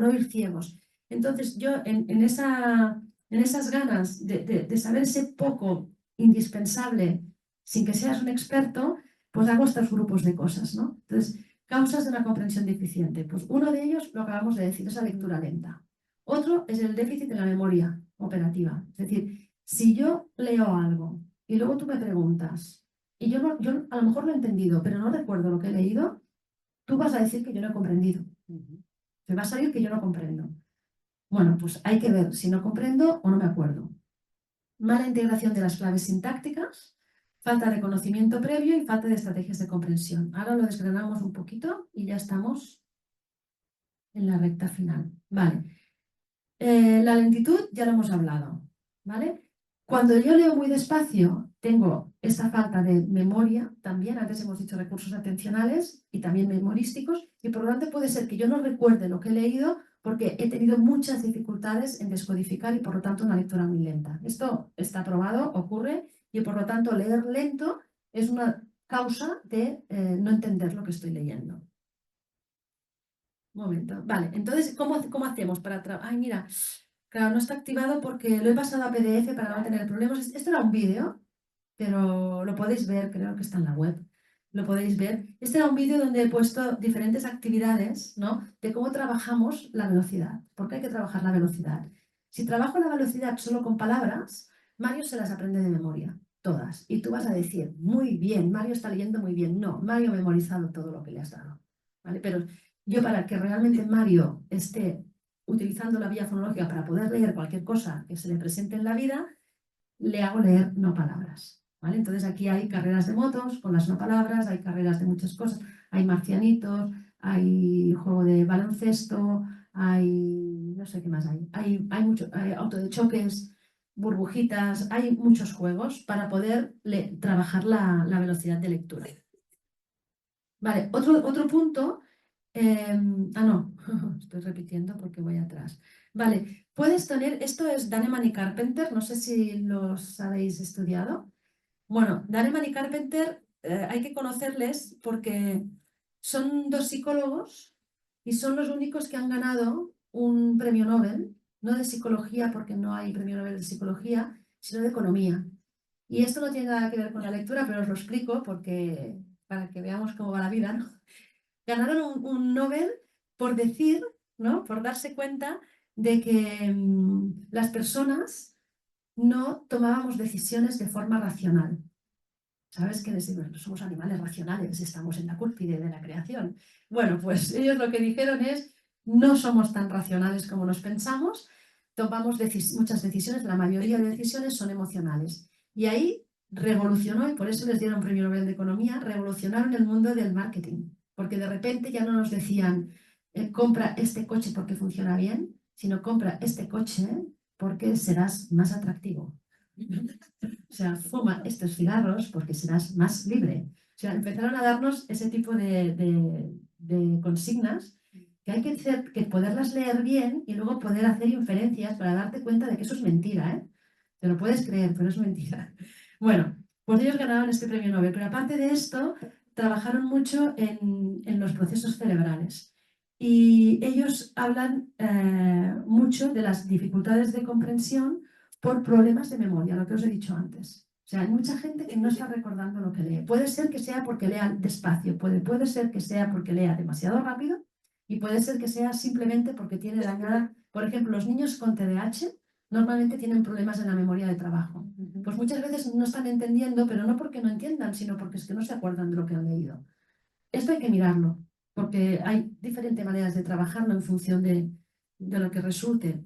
no ir ciegos. Entonces yo en esas ganas de saber ese poco indispensable sin que seas un experto, pues hago estos grupos de cosas, ¿no? Entonces, causas de una comprensión deficiente. Pues uno de ellos, lo acabamos de decir, es la lectura lenta. Otro es el déficit de la memoria operativa. Es decir, si yo leo algo y luego tú me preguntas, y yo a lo mejor lo he entendido, pero no recuerdo lo que he leído, tú vas a decir que yo no he comprendido. Me va a salir que yo no comprendo. Bueno, pues hay que ver si no comprendo o no me acuerdo. Mala integración de las claves sintácticas, falta de conocimiento previo y falta de estrategias de comprensión. Ahora lo desgranamos un poquito y ya estamos en la recta final. Vale. La lentitud ya lo hemos hablado, ¿vale? Cuando yo leo muy despacio, tengo esta falta de memoria también, antes hemos dicho recursos atencionales y también memorísticos, y por lo tanto puede ser que yo no recuerde lo que he leído porque he tenido muchas dificultades en descodificar y por lo tanto una lectura muy lenta. Esto está probado, ocurre, y por lo tanto leer lento es una causa de no entender lo que estoy leyendo. Un momento. Vale, entonces, ¿cómo hacemos para Ay, mira, claro, no está activado porque lo he pasado a PDF para no tener problemas. Esto era un vídeo, pero lo podéis ver, creo que está en la web. Lo podéis ver. Este era un vídeo donde he puesto diferentes actividades, ¿no? De cómo trabajamos la velocidad. ¿Por qué hay que trabajar la velocidad? Si trabajo la velocidad solo con palabras, Mario se las aprende de memoria, todas. Y tú vas a decir, muy bien, Mario está leyendo muy bien. No, Mario ha memorizado todo lo que le has dado. ¿Vale? Pero yo para que realmente Mario esté utilizando la vía fonológica para poder leer cualquier cosa que se le presente en la vida, le hago leer no palabras. ¿Vale? Entonces aquí hay carreras de motos con las no palabras, hay carreras de muchas cosas, hay marcianitos, hay juego de baloncesto, hay no sé qué más hay. Hay auto de choques, burbujitas, hay muchos juegos para poder trabajar la velocidad de lectura. Vale, otro punto. No, estoy repitiendo porque voy atrás. Vale, puedes tener, esto es Daneman y Carpenter, no sé si los habéis estudiado. Bueno, Daneman y Carpenter hay que conocerles porque son dos psicólogos y son los únicos que han ganado un premio Nobel, no de psicología porque no hay premio Nobel de psicología, sino de economía. Y esto no tiene nada que ver con la lectura, pero os lo explico porque para que veamos cómo va la vida, ¿no? Ganaron un Nobel por decir, ¿no? Por darse cuenta de que las personas no tomábamos decisiones de forma racional. ¿Sabes que somos animales racionales? Estamos en la cúspide de la creación. Bueno, pues ellos lo que dijeron es, no somos tan racionales como nos pensamos, tomamos muchas decisiones, la mayoría de decisiones son emocionales. Y ahí revolucionó, y por eso les dieron un premio Nobel de Economía, revolucionaron el mundo del marketing, porque de repente ya no nos decían, compra este coche porque funciona bien, sino compra este coche porque serás más atractivo. O sea, fuma estos cigarros porque serás más libre. O sea, empezaron a darnos ese tipo de consignas que hay que poderlas leer bien y luego poder hacer inferencias para darte cuenta de que eso es mentira, ¿eh? Te lo puedes creer, pero es mentira. Bueno, pues ellos ganaron este premio Nobel, pero aparte de esto, trabajaron mucho en los procesos cerebrales. Y ellos hablan mucho de las dificultades de comprensión por problemas de memoria, lo que os he dicho antes. O sea, hay mucha gente que no está recordando lo que lee. Puede ser que sea porque lea despacio, puede ser que sea porque lea demasiado rápido y puede ser que sea simplemente porque tiene dañada. Por ejemplo, los niños con TDAH normalmente tienen problemas en la memoria de trabajo. Pues muchas veces no están entendiendo, pero no porque no entiendan, sino porque es que no se acuerdan de lo que han leído. Esto hay que mirarlo, porque hay diferentes maneras de trabajarlo en función de lo que resulte.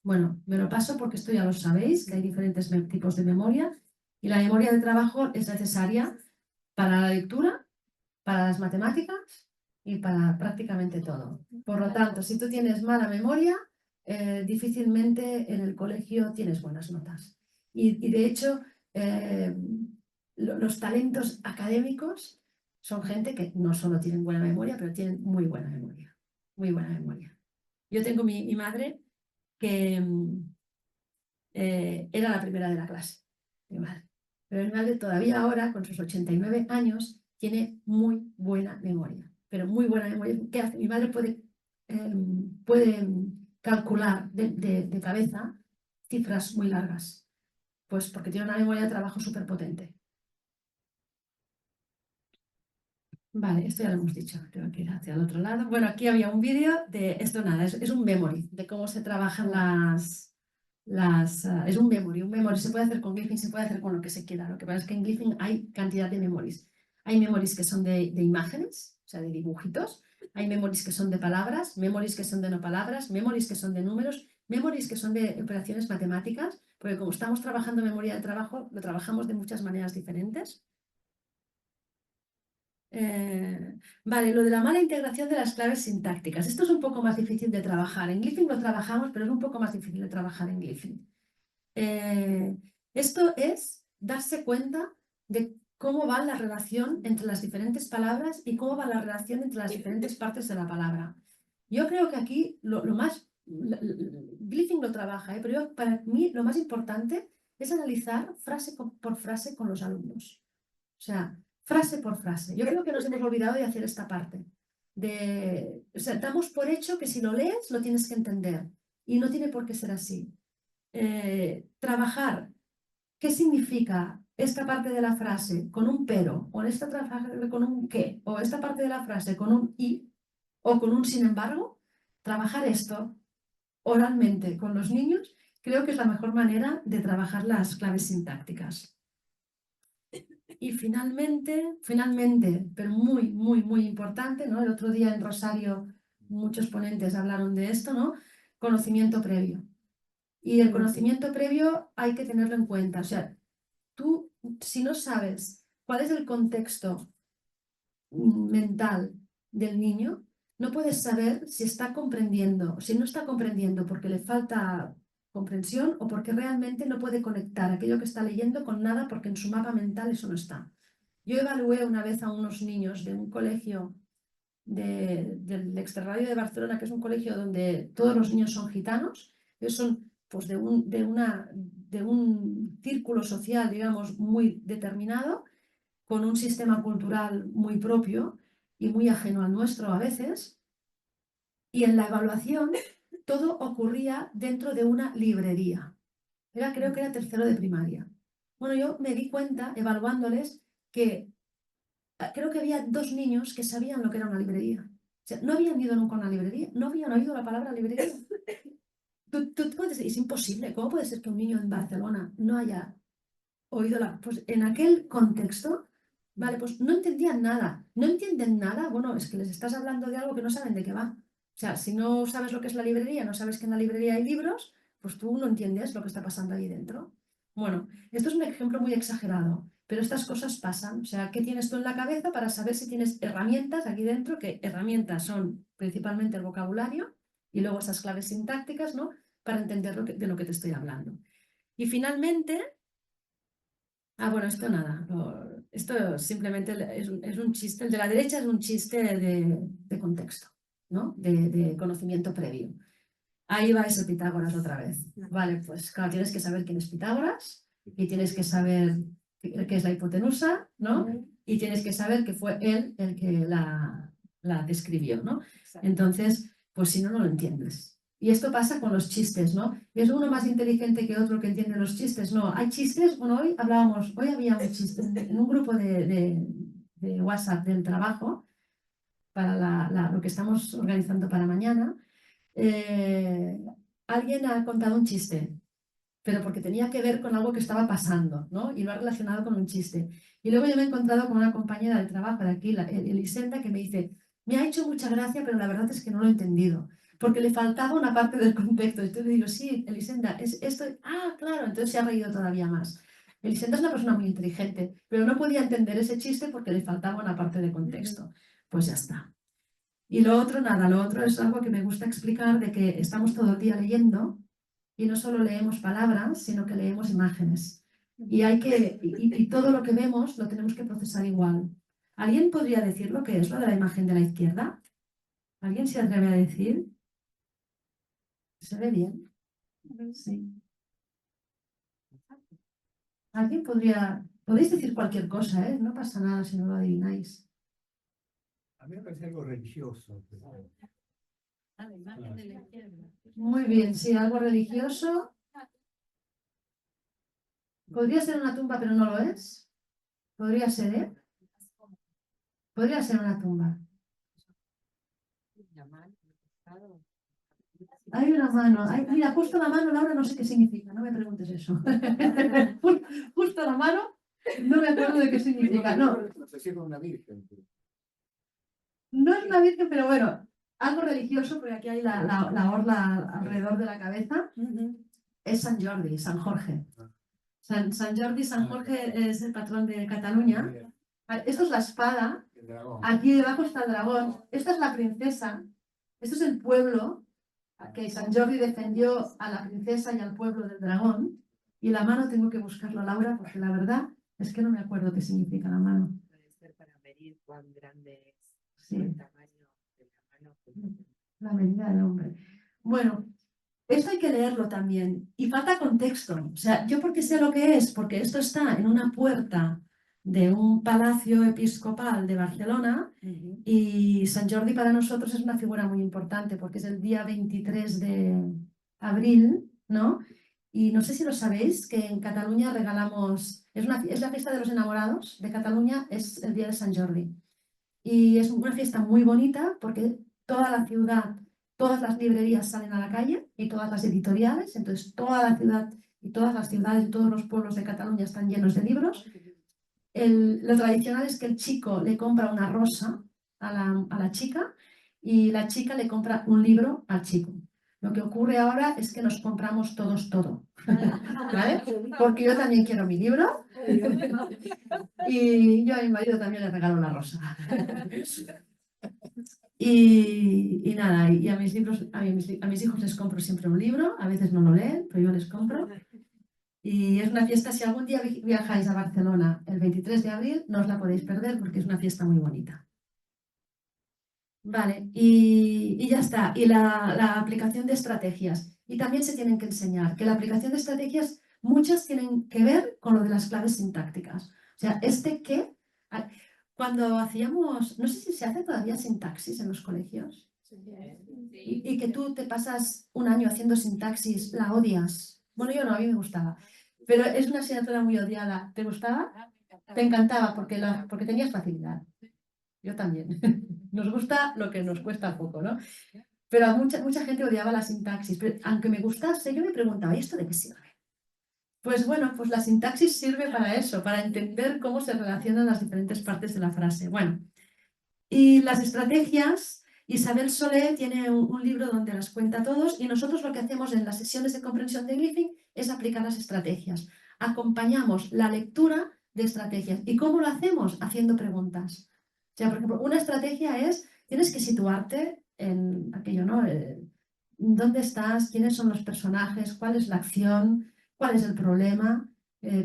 Bueno, me lo paso porque esto ya lo sabéis, que hay diferentes tipos de memoria y la memoria de trabajo es necesaria para la lectura, para las matemáticas y para prácticamente todo. Por lo tanto, si tú tienes mala memoria, difícilmente en el colegio tienes buenas notas. Y de hecho, los talentos académicos son gente que no solo tienen buena memoria, pero tienen muy buena memoria. Muy buena memoria. Yo tengo mi madre que era la primera de la clase, mi madre. Pero mi madre todavía ahora, con sus 89 años, tiene muy buena memoria. Pero muy buena memoria. ¿Qué hace? Mi madre puede calcular de cabeza cifras muy largas. Pues porque tiene una memoria de trabajo súper potente. Vale, esto ya lo hemos dicho, tengo que ir hacia el otro lado. Bueno, aquí había un vídeo de esto, nada, es un memory, de cómo se trabajan es un memory se puede hacer con Glyphing, se puede hacer con lo que se quiera. Lo que pasa es que en Glyphing hay cantidad de memories. Hay memories que son de imágenes, o sea, de dibujitos. Hay memories que son de palabras, memories que son de no palabras, memories que son de números, memories que son de operaciones matemáticas, porque como estamos trabajando memoria de trabajo, lo trabajamos de muchas maneras diferentes. Vale, lo de la mala integración de las claves sintácticas. Esto es un poco más difícil de trabajar. En Glyphing lo trabajamos, pero es un poco más difícil de trabajar en Glyphing. Esto es darse cuenta de cómo va la relación entre las diferentes palabras y cómo va la relación entre las diferentes partes de la palabra. Yo creo que aquí lo más... Glyphing lo trabaja, pero para mí lo más importante es analizar frase por frase con los alumnos. O sea, frase por frase. Yo creo que nos hemos olvidado de hacer esta parte. O sea, damos por hecho que si lo lees lo tienes que entender y no tiene por qué ser así. Trabajar qué significa esta parte de la frase con un pero, o esta frase con un qué, o esta parte de la frase con un y, o con un sin embargo, trabajar esto oralmente con los niños, creo que es la mejor manera de trabajar las claves sintácticas. Y finalmente, pero muy, muy, muy importante, ¿no? El otro día en Rosario muchos ponentes hablaron de esto, ¿no? Conocimiento previo. Y el conocimiento previo hay que tenerlo en cuenta. O sea, tú, si no sabes cuál es el contexto mental del niño, no puedes saber si está comprendiendo, si no está comprendiendo porque le falta comprensión o porque realmente no puede conectar aquello que está leyendo con nada porque en su mapa mental eso no está. Yo evalué una vez a unos niños de un colegio del Extrarradio de Barcelona, que es un colegio donde todos los niños son gitanos. Ellos son pues, de un círculo social, digamos, muy determinado, con un sistema cultural muy propio y muy ajeno al nuestro a veces. Y en la evaluación todo ocurría dentro de una librería. Creo que era tercero de primaria. Bueno, yo me di cuenta, evaluándoles, que creo que había 2 niños que sabían lo que era una librería. O sea, no habían ido nunca a una librería, no habían oído la palabra librería. Es imposible. ¿Cómo puede ser que un niño en Barcelona no haya oído Pues en aquel contexto, vale, pues no entendían nada. ¿No entienden nada? Bueno, es que les estás hablando de algo que no saben de qué va. O sea, si no sabes lo que es la librería, no sabes que en la librería hay libros, pues tú no entiendes lo que está pasando ahí dentro. Bueno, esto es un ejemplo muy exagerado, pero estas cosas pasan. O sea, ¿qué tienes tú en la cabeza para saber si tienes herramientas aquí dentro? Que herramientas son principalmente el vocabulario y luego esas claves sintácticas, ¿no? Para entender de lo que te estoy hablando. Y finalmente, bueno, esto nada, esto simplemente es un chiste, el de la derecha es un chiste de contexto, ¿no? De conocimiento previo. Ahí va ese Pitágoras otra vez. Vale, pues claro, tienes que saber quién es Pitágoras y tienes que saber qué es la hipotenusa, ¿no? Y tienes que saber que fue él el que la describió, ¿no? Entonces, pues si no, no lo entiendes. Y esto pasa con los chistes, ¿no? ¿Es uno más inteligente que otro que entiende los chistes? No, hay chistes. Bueno, hoy había un chiste en un grupo de WhatsApp del trabajo para lo que estamos organizando para mañana. Alguien ha contado un chiste, pero porque tenía que ver con algo que estaba pasando, ¿no? Y lo ha relacionado con un chiste. Y luego yo me he encontrado con una compañera del trabajo de aquí, Elisenda, que me dice, me ha hecho mucha gracia, pero la verdad es que no lo he entendido, porque le faltaba una parte del contexto. Entonces le digo, sí, Elisenda, es esto. Ah, claro, entonces se ha reído todavía más. Elisenda es una persona muy inteligente, pero no podía entender ese chiste porque le faltaba una parte de contexto. Pues ya está. Y lo otro, nada, lo otro es algo que me gusta explicar de que estamos todo el día leyendo y no solo leemos palabras, sino que leemos imágenes. Y todo lo que vemos lo tenemos que procesar igual. ¿Alguien podría decir lo que es lo de la imagen de la izquierda? ¿Alguien se atreve a decir? ¿Se ve bien? Sí. ¿Alguien podéis decir cualquier cosa, ¿eh? No pasa nada si no lo adivináis. A mí me parece algo religioso. Muy bien, sí, algo religioso. Podría ser una tumba, pero no lo es. Podría ser, ¿eh? Podría ser una tumba. Hay una mano. Mira, justo la mano, Laura, no sé qué significa. No me preguntes eso. Justo la mano, no me acuerdo de qué significa. No, no es una virgen, pero bueno, algo religioso, porque aquí hay la orla alrededor de la cabeza. Es San Jordi, San Jorge. San Jordi, San Jorge es el patrón de Cataluña. Esto es la espada. Aquí debajo está el dragón. Esta es la princesa. Esto es el pueblo que San Jordi defendió a la princesa y al pueblo del dragón. Y la mano tengo que buscarlo, Laura, porque la verdad es que no me acuerdo qué significa la mano. Puede ser para medir cuán grande es Sí. el tamaño de la mano. La medida del hombre. Bueno, esto hay que leerlo también. Y falta contexto. O sea, yo porque sé lo que es, porque esto está en una puerta de un palacio episcopal de Barcelona y San Jordi para nosotros es una figura muy importante porque es el día 23 de abril, ¿no? Y no sé si lo sabéis, que en Cataluña regalamos, es la fiesta de los enamorados de Cataluña, es el día de San Jordi. Y es una fiesta muy bonita porque toda la ciudad, todas las librerías salen a la calle y todas las editoriales, entonces toda la ciudad y todas las ciudades y todos los pueblos de Cataluña están llenos de libros. Lo tradicional es que el chico le compra una rosa a la chica y la chica le compra un libro al chico. Lo que ocurre ahora es que nos compramos todos todo, ¿vale? Porque yo también quiero mi libro y yo a mi marido también le regalo la rosa. Y nada, y a mis libros, a mis hijos les compro siempre un libro, a veces no lo leen, pero yo les compro. Y es una fiesta, si algún día viajáis a Barcelona el 23 de abril, no os la podéis perder porque es una fiesta muy bonita. Vale, y ya está. Y la aplicación de estrategias. Y también se tienen que enseñar que la aplicación de estrategias, muchas tienen que ver con lo de las claves sintácticas. O sea, qué, cuando hacíamos, no sé si se hace todavía sintaxis en los colegios. Y que tú te pasas un año haciendo sintaxis, la odias. Bueno, yo no, a mí me gustaba. Pero es una asignatura muy odiada. ¿Te gustaba? Te encantaba porque tenías facilidad. Yo también. Nos gusta lo que nos cuesta poco, ¿no? Pero a mucha gente odiaba la sintaxis. Pero aunque me gustase, yo me preguntaba, ¿y esto de qué sirve? Pues bueno, pues la sintaxis sirve para eso, para entender cómo se relacionan las diferentes partes de la frase. Bueno, y las estrategias... Isabel Solé tiene un libro donde las cuenta todos y nosotros lo que hacemos en las sesiones de comprensión de Griffin es aplicar las estrategias. Acompañamos la lectura de estrategias. ¿Y cómo lo hacemos? Haciendo preguntas. O sea, por ejemplo, una estrategia es, tienes que situarte en aquello, ¿no? ¿Dónde estás? ¿Quiénes son los personajes? ¿Cuál es la acción? ¿Cuál es el problema?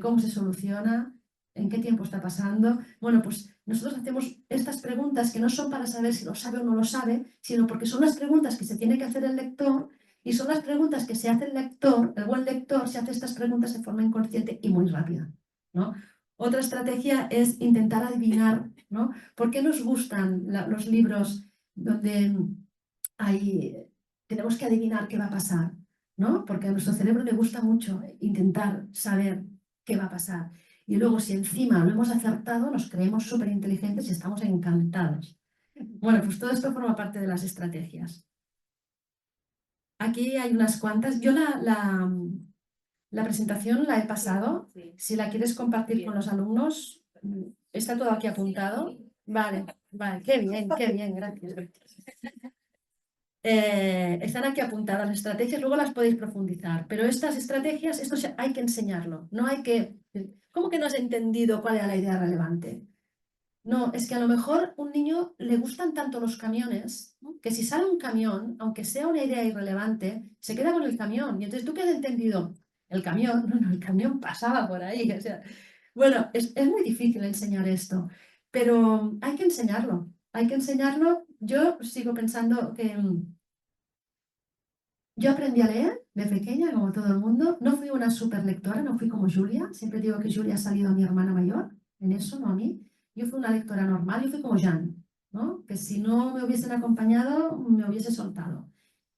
¿Cómo se soluciona? ¿En qué tiempo está pasando? Bueno, pues nosotros hacemos estas preguntas que no son para saber si lo sabe o no lo sabe, sino porque son las preguntas que se tiene que hacer el lector y son las preguntas que se hace el lector, el buen lector se hace estas preguntas de forma inconsciente y muy rápida, ¿no? Otra estrategia es intentar adivinar, ¿no? ¿Por qué nos gustan los libros donde tenemos que adivinar qué va a pasar, ¿no? Porque a nuestro cerebro le gusta mucho intentar saber qué va a pasar. Y luego, si encima lo hemos acertado, nos creemos súper inteligentes y estamos encantados. Bueno, pues todo esto forma parte de las estrategias. Aquí hay unas cuantas. Yo la presentación la he pasado. Si la quieres compartir con los alumnos, está todo aquí apuntado. Vale, vale, qué bien, gracias. Están aquí apuntadas las estrategias, luego las podéis profundizar, pero estas estrategias, esto hay que enseñarlo, no hay que... ¿Cómo que no has entendido cuál era la idea relevante? No, es que a lo mejor un niño le gustan tanto los camiones, ¿no? Que si sale un camión, aunque sea una idea irrelevante, se queda con el camión. Y entonces, ¿tú qué has entendido? El camión, no, el camión pasaba por ahí. O sea, bueno, es muy difícil enseñar esto, pero hay que enseñarlo. Hay que enseñarlo. Yo sigo pensando que... Yo aprendí a leer de pequeña, como todo el mundo. No fui una super lectora, no fui como Julia. Siempre digo que Julia ha salido a mi hermana mayor, en eso, no a mí. Yo fui una lectora normal, yo fui como Jeanne, ¿no? Que si no me hubiesen acompañado, me hubiese soltado.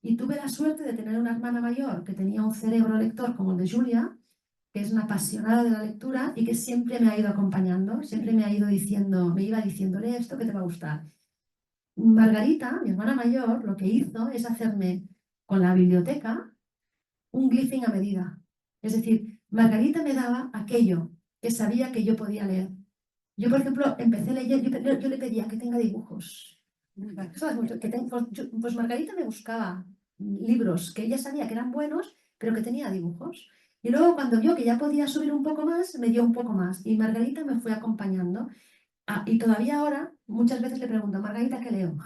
Y tuve la suerte de tener una hermana mayor que tenía un cerebro lector como el de Julia, que es una apasionada de la lectura y que siempre me ha ido acompañando, siempre me ha ido diciendo, me iba diciendo, lee esto que te va a gustar. Margarita, mi hermana mayor, lo que hizo es hacerme con la biblioteca un glyphing a medida. Es decir, Margarita me daba aquello que sabía que yo podía leer. Yo, por ejemplo, empecé a leer, yo le pedía que tenga dibujos. Pues Margarita me buscaba libros que ella sabía que eran buenos, pero que tenía dibujos. Y luego cuando vio que ya podía subir un poco más, me dio un poco más. Y Margarita me fue acompañando. Y todavía ahora muchas veces le pregunto, Margarita, ¿qué leo?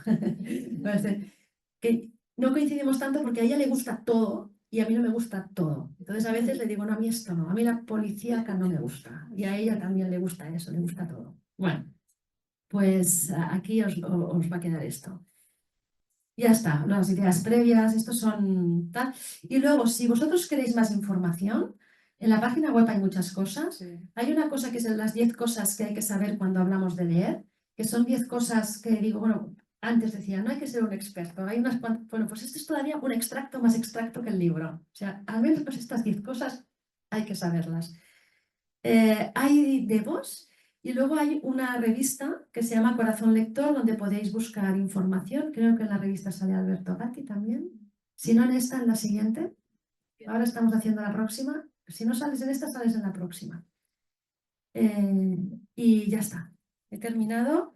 Que no coincidimos tanto porque a ella le gusta todo y a mí no me gusta todo. Entonces a veces le digo, no, a mí esto no, a mí la policíaca no me gusta. Y a ella también le gusta eso, le gusta todo. Bueno, pues aquí os va a quedar esto. Ya está, las ideas previas, estos son tal. Y luego, si vosotros queréis más información, en la página web hay muchas cosas. Sí. Hay una cosa que son las 10 cosas que hay que saber cuando hablamos de leer, que son 10 cosas que digo, bueno, antes decía, no hay que ser un experto. Hay unas bueno, pues esto es todavía un extracto más extracto que el libro. O sea, al menos pues estas 10 cosas hay que saberlas. Hay devos. Y luego hay una revista que se llama Corazón Lector, donde podéis buscar información. Creo que en la revista sale Alberto Gatti también. Si no en esta, en la siguiente. Ahora estamos haciendo la próxima. Si no sales en esta, sales en la próxima. Y ya está. He terminado.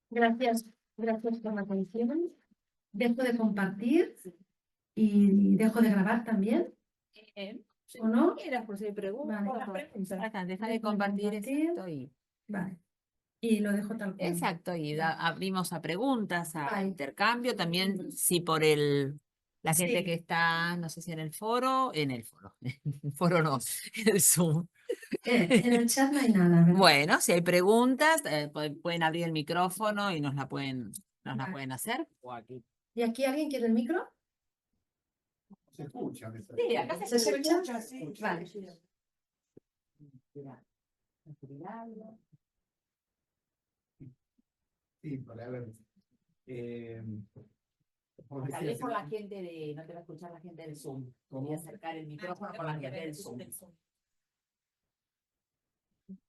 Gracias, gracias por la atención. Dejo de compartir y dejo de grabar también. ¿O no? Quieras, por si hay preguntas. Vale. Acá, deja de compartir, exacto, y, Vale. Y lo dejo tal cual. exacto, y abrimos a preguntas, a Vale. intercambio, también si por la gente Sí. que está, no sé si en el foro, foro no, en el Zoom. En el chat no hay nada, ¿verdad? Bueno, si hay preguntas, pueden abrir el micrófono y nos la pueden hacer. O aquí. ¿Y aquí alguien quiere el micro? Se escucha. Sí, acá ¿Se escucha? Vale. Sí, para ver. Por Tal vez decir, por la gente no te va a escuchar la gente del Zoom. Voy a acercar el micrófono por la gente del Zoom.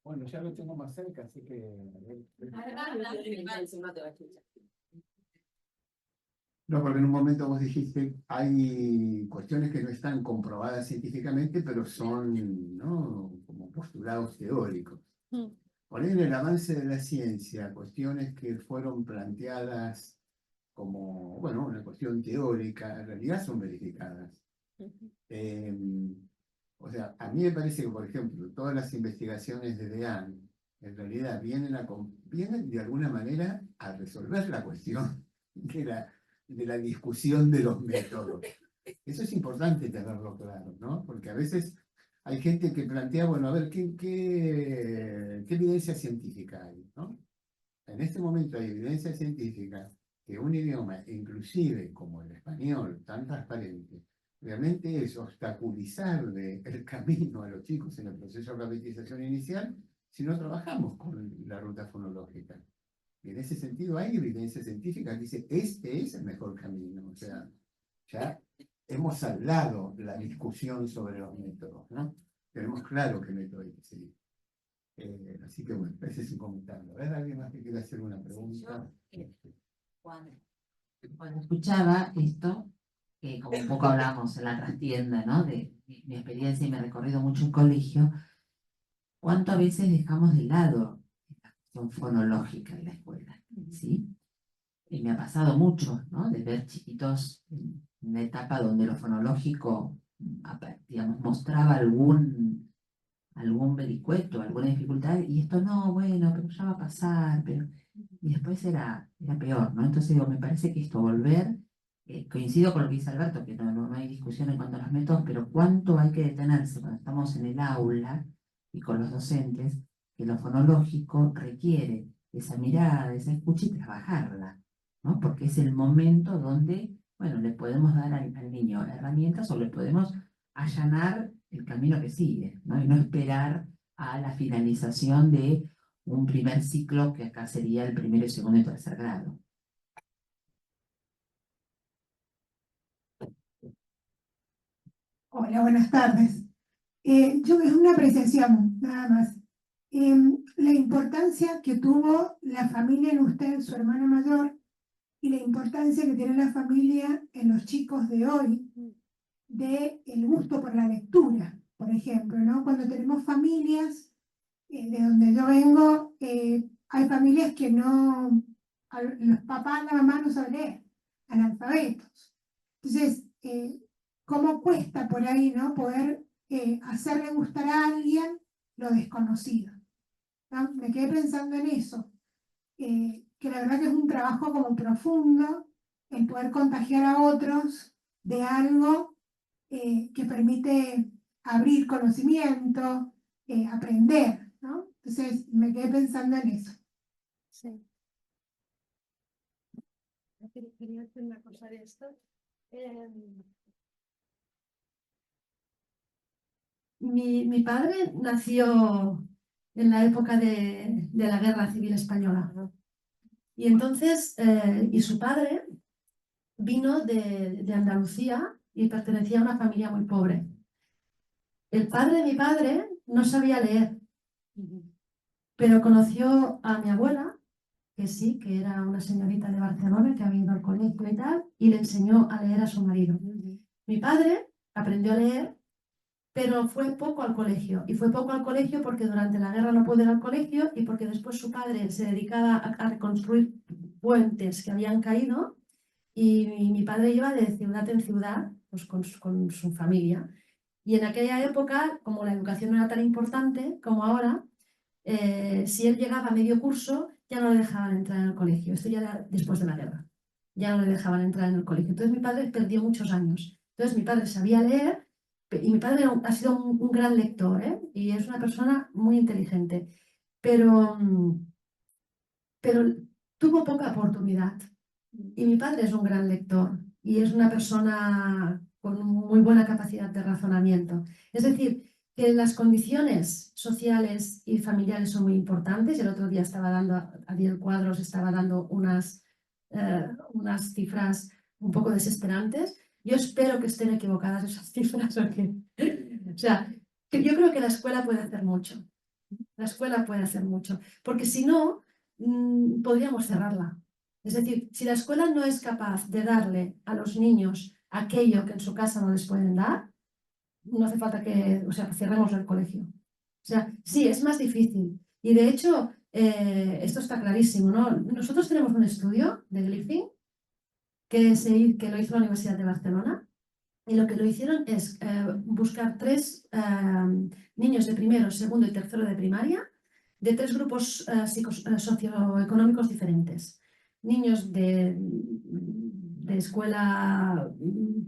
bueno, ya lo tengo más cerca, así que. No, porque en un momento vos dijiste, hay cuestiones que no están comprobadas científicamente, pero son, ¿no?, como postulados teóricos. Por ahí en el avance de la ciencia, cuestiones que fueron planteadas como, bueno, una cuestión teórica, en realidad son verificadas. O sea, a mí me parece que, por ejemplo, todas las investigaciones de DEAN, en realidad vienen de alguna manera a resolver la cuestión de la discusión de los métodos. Eso es importante tenerlo claro, ¿no? Porque a veces hay gente que plantea, bueno, a ver, ¿qué evidencia científica hay, ¿no? En este momento hay evidencia científica que un idioma, inclusive como el español, tan transparente, realmente es obstaculizarle el camino a los chicos en el proceso de alfabetización inicial si no trabajamos con la ruta fonológica. Y en ese sentido hay evidencia científica que dice, este es el mejor camino. O sea, ya hemos saldado la discusión sobre los métodos, ¿no? Tenemos claro qué método hay que seguir. Así que bueno, ese es un comentario. A ver, ¿alguien más que quiera hacer una pregunta? Cuando escuchaba esto, que como un poco hablamos en la trastienda, ¿no?, de mi experiencia y mi recorrido mucho en colegio, ¿cuánto a veces dejamos de lado la cuestión fonológica en la escuela? ¿Sí? Y me ha pasado mucho, ¿no?, de ver chiquitos en una etapa donde lo fonológico, digamos, mostraba algún vericueto, alguna dificultad, y esto no, bueno, pero ya va a pasar, pero... Y después era peor, ¿no? Entonces digo, me parece que esto volver, coincido con lo que dice Alberto, que no hay discusión en cuanto a los métodos, pero cuánto hay que detenerse cuando estamos en el aula y con los docentes, que lo fonológico requiere esa mirada, esa escucha y trabajarla, ¿no? Porque es el momento donde, bueno, le podemos dar al niño herramientas o le podemos allanar el camino que sigue, ¿no? Y no esperar a la finalización de un primer ciclo que acá sería el primero, segundo y tercer grado. Hola, buenas tardes. Yo es una apreciación, nada más. La importancia que tuvo la familia en usted, su hermana mayor, y la importancia que tiene la familia en los chicos de hoy, de el gusto por la lectura, por ejemplo, ¿no? Cuando tenemos familias, de donde yo vengo, hay familias que no, los papás, la mamá no saben leer, analfabetos. Entonces, ¿cómo cuesta por ahí, ¿no? Poder hacerle gustar a alguien lo desconocido, ¿no? Me quedé pensando en eso, que la verdad que es un trabajo como profundo, el poder contagiar a otros de algo que permite abrir conocimiento, aprender, ¿no? Entonces me quedé pensando en eso. Sí. Quería hacer una cosa de esto. Mi padre nació en la época de la Guerra Civil Española. Y entonces, y su padre vino de Andalucía y pertenecía a una familia muy pobre. El padre de mi padre no sabía leer, pero conoció a mi abuela, que sí, que era una señorita de Barcelona que había ido al colegio y tal, y le enseñó a leer a su marido. Mi padre aprendió a leer, pero fue poco al colegio. Y fue poco al colegio porque durante la guerra no pudo ir al colegio y porque después su padre se dedicaba a reconstruir puentes que habían caído y mi padre iba de ciudad en ciudad pues con su familia. Y en aquella época, como la educación no era tan importante como ahora, si él llegaba a medio curso, ya no le dejaban entrar en el colegio. Esto ya era después de la guerra. Ya no le dejaban entrar en el colegio. Entonces mi padre perdió muchos años. Entonces mi padre sabía leer y mi padre ha sido un gran lector, ¿eh? Y es una persona muy inteligente. Pero tuvo poca oportunidad. Y mi padre es un gran lector y es una persona con muy buena capacidad de razonamiento. Es decir, que las condiciones sociales y familiares son muy importantes. El otro día estaba dando, Ariel Cuadros estaba dando unas cifras un poco desesperantes. Yo espero que estén equivocadas esas cifras. O sea, que yo creo que la escuela puede hacer mucho. La escuela puede hacer mucho. Porque si no, podríamos cerrarla. Es decir, si la escuela no es capaz de darle a los niños aquello que en su casa no les pueden dar, no hace falta que, o sea, cerremos el colegio. O sea, sí, es más difícil. Y de hecho, esto está clarísimo, ¿no? Nosotros tenemos un estudio de Glyphing que lo hizo la Universidad de Barcelona y lo que lo hicieron es buscar 3 niños de primero, segundo y tercero de primaria de 3 grupos socioeconómicos diferentes. Niños de escuela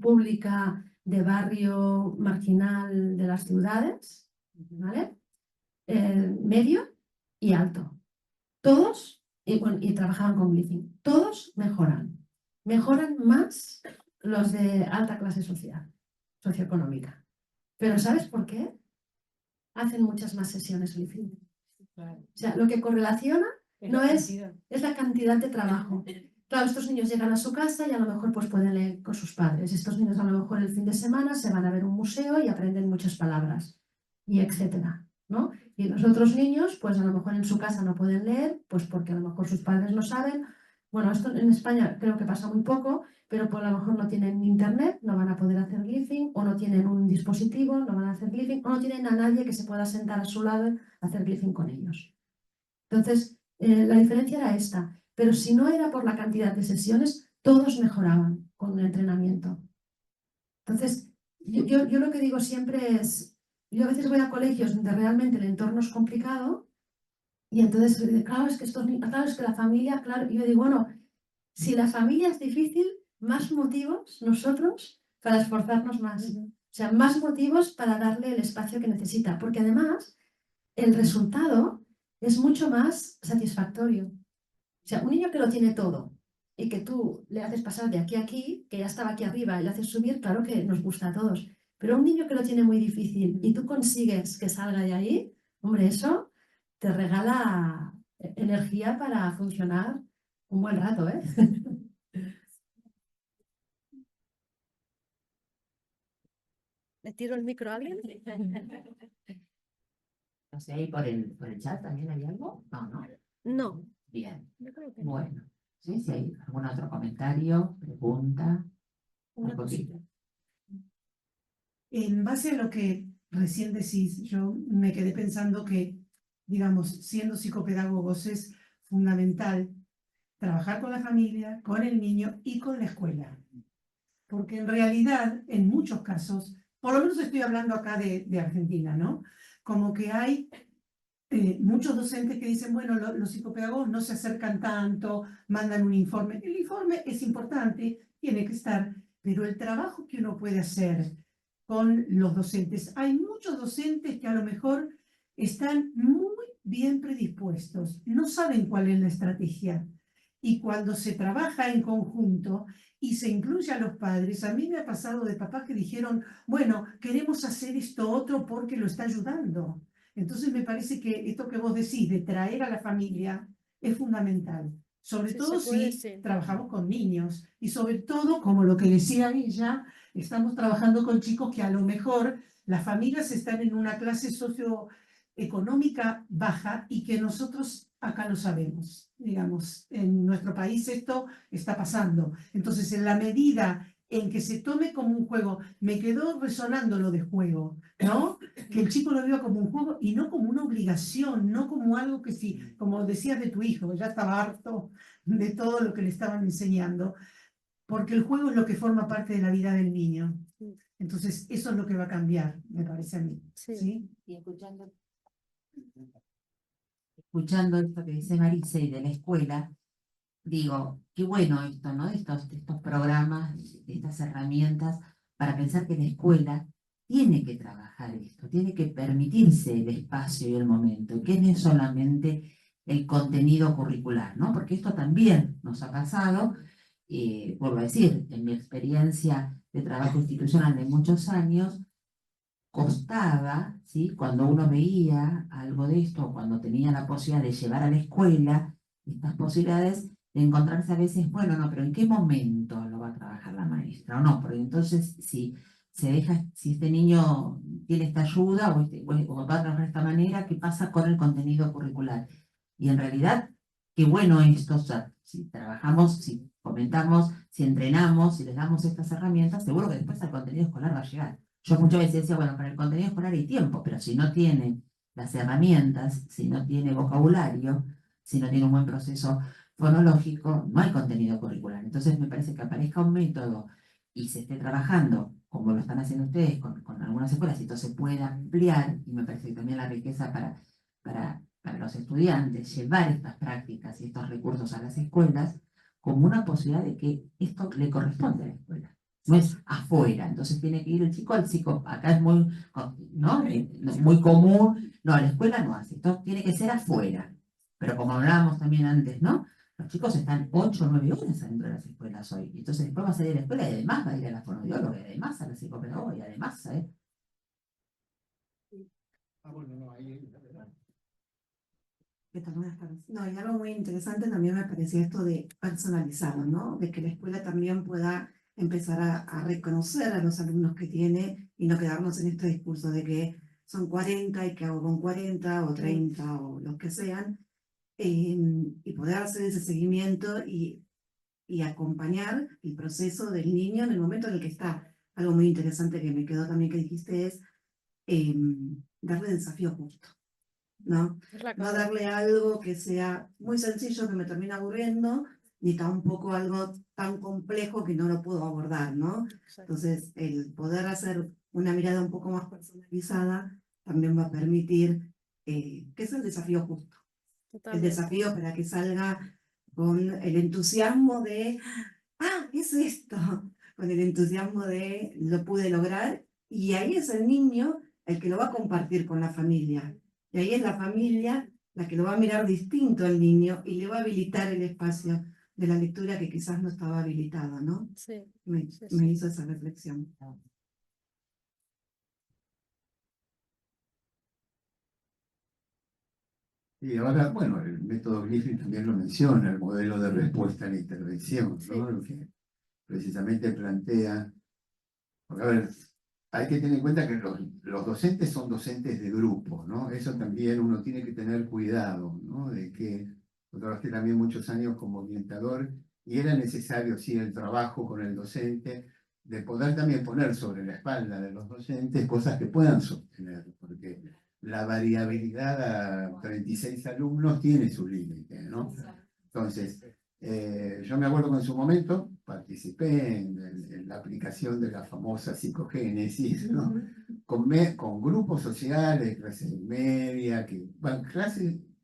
pública de barrio marginal de las ciudades, ¿vale? Medio y alto. Todos, y trabajaban con Glyphing, todos mejoran. Mejoran más los de alta clase social, socioeconómica. Pero ¿sabes por qué? Hacen muchas más sesiones Glyphing. O sea, lo que correlaciona no es la cantidad de trabajo. Claro, estos niños llegan a su casa y a lo mejor pues pueden leer con sus padres. Estos niños a lo mejor el fin de semana se van a ver un museo y aprenden muchas palabras, y etcétera, ¿no? Y los otros niños, pues a lo mejor en su casa no pueden leer, pues porque a lo mejor sus padres no saben. Bueno, esto en España creo que pasa muy poco, pero pues a lo mejor no tienen internet, no van a poder hacer Glyphing, o no tienen un dispositivo, no van a hacer Glyphing, o no tienen a nadie que se pueda sentar a su lado a hacer Glyphing con ellos. Entonces, la diferencia era esta. Pero si no era por la cantidad de sesiones, todos mejoraban con el entrenamiento. Entonces, yo lo que digo siempre es, yo a veces voy a colegios donde realmente el entorno es complicado y entonces, claro, es que claro, es que la familia, claro, y yo digo, bueno, si la familia es difícil, más motivos nosotros para esforzarnos más. O sea, más motivos para darle el espacio que necesita, porque además el resultado es mucho más satisfactorio. O sea, un niño que lo tiene todo y que tú le haces pasar de aquí a aquí, que ya estaba aquí arriba y le haces subir, claro que nos gusta a todos. Pero un niño que lo tiene muy difícil y tú consigues que salga de ahí, hombre, eso te regala energía para funcionar un buen rato, ¿eh? ¿Le tiro el micro a alguien? No sé, ahí por el chat también hay algo. No, no. No. Bien. Yo creo que no. Bueno. Sí, si hay algún otro comentario, pregunta, Una un poquito. En base a lo que recién decís, yo me quedé pensando que, digamos, siendo psicopedagogos es fundamental trabajar con la familia, con el niño y con la escuela. Porque en realidad, en muchos casos, por lo menos estoy hablando acá de Argentina, ¿no? Como que hay muchos docentes que dicen, bueno, los psicopedagogos no se acercan tanto, mandan un informe. El informe es importante, tiene que estar, pero el trabajo que uno puede hacer con los docentes, hay muchos docentes que a lo mejor están muy bien predispuestos, no saben cuál es la estrategia. Y cuando se trabaja en conjunto y se incluye a los padres, a mí me ha pasado de papás que dijeron, bueno, queremos hacer esto otro porque lo está ayudando. Entonces me parece que esto que vos decís de traer a la familia es fundamental, sobre Sí, todo se puede, si sí. trabajamos con niños y sobre todo, como lo que decía ella, estamos trabajando con chicos que a lo mejor las familias están en una clase socioeconómica baja y que nosotros acá lo sabemos. Digamos, en nuestro país esto está pasando. Entonces, en la medida en que se tome como un juego, me quedó resonando lo de juego, ¿no? Que el chico lo viva como un juego y no como una obligación, no como algo que sí, como decías de tu hijo, que ya estaba harto de todo lo que le estaban enseñando, porque el juego es lo que forma parte de la vida del niño. Entonces, eso es lo que va a cambiar, me parece a mí. Sí. ¿Sí? Y escuchando esto que dice Marisa y de la escuela, digo, qué bueno esto, ¿no? Estos programas, estas herramientas para pensar que la escuela tiene que trabajar esto, tiene que permitirse el espacio y el momento, que no es solamente el contenido curricular, ¿no? Porque esto también nos ha pasado, vuelvo a decir, en mi experiencia de trabajo institucional de muchos años, costaba, ¿sí? Cuando uno veía algo de esto, cuando tenía la posibilidad de llevar a la escuela estas posibilidades, de encontrarse a veces, bueno, no, pero ¿en qué momento lo va a trabajar la maestra? O no, porque entonces si se deja, si este niño tiene esta ayuda o va a trabajar de esta manera, ¿qué pasa con el contenido curricular? Y en realidad, qué bueno esto, o sea, si trabajamos, si comentamos, si entrenamos, si les damos estas herramientas, seguro que después el contenido escolar va a llegar. Yo muchas veces decía, bueno, para el contenido escolar hay tiempo, pero si no tiene las herramientas, si no tiene vocabulario, si no tiene un buen proceso fonológico, no hay contenido curricular. Entonces me parece que aparezca un método y se esté trabajando, como lo están haciendo ustedes con algunas escuelas, y entonces se pueda ampliar, y me parece que también la riqueza para los estudiantes, llevar estas prácticas y estos recursos a las escuelas, como una posibilidad de que esto le corresponde a la escuela. No es afuera, entonces tiene que ir el chico al psico, acá es muy, ¿no? Muy común, no, la escuela no hace, esto tiene que ser afuera, pero como hablábamos también antes, ¿no? Los chicos están 8 o 9 horas adentro de las escuelas hoy, entonces después va a salir a la escuela y además va a ir a la fonoaudióloga, y además a la psicopedagoga, y además, ¿sabes? Bueno, no, ahí, ¿Qué tal? Buenas tardes. No, y algo muy interesante también me parecía esto de personalizado, ¿no? De que la escuela también pueda empezar a reconocer a los alumnos que tiene y no quedarnos en este discurso de que son 40 y que hago con 40 o 30 o los que sean, y poder hacer ese seguimiento y acompañar el proceso del niño en el momento en el que está. Algo muy interesante que me quedó también que dijiste es darle desafío justo. ¿No? No darle algo que sea muy sencillo que me termine aburriendo, ni tampoco algo tan complejo que no lo puedo abordar, ¿no? Entonces, el poder hacer una mirada un poco más personalizada también va a permitir que sea el desafío justo. El desafío para que salga con el entusiasmo de, ah, es esto, con el entusiasmo de lo pude lograr, y ahí es el niño el que lo va a compartir con la familia. Y ahí es la familia la que lo va a mirar distinto al niño y le va a habilitar el espacio de la lectura que quizás no estaba habilitado, ¿no? Sí, Me hizo esa reflexión. Y ahora, bueno, el método Griffin también lo menciona, el modelo de respuesta a la intervención, Sí. ¿no? Lo que precisamente plantea. Porque, a ver, hay que tener en cuenta que los docentes son docentes de grupo, ¿no? Eso también uno tiene que tener cuidado, ¿no? De que yo trabajé también muchos años como orientador y era necesario, sí, el trabajo con el docente, de poder también poner sobre la espalda de los docentes cosas que puedan sostener, porque la variabilidad a 36 alumnos tiene su límite, ¿no? Entonces, yo me acuerdo que en su momento participé en la aplicación de la famosa psicogénesis, ¿no? Con grupos sociales, clase media, bueno,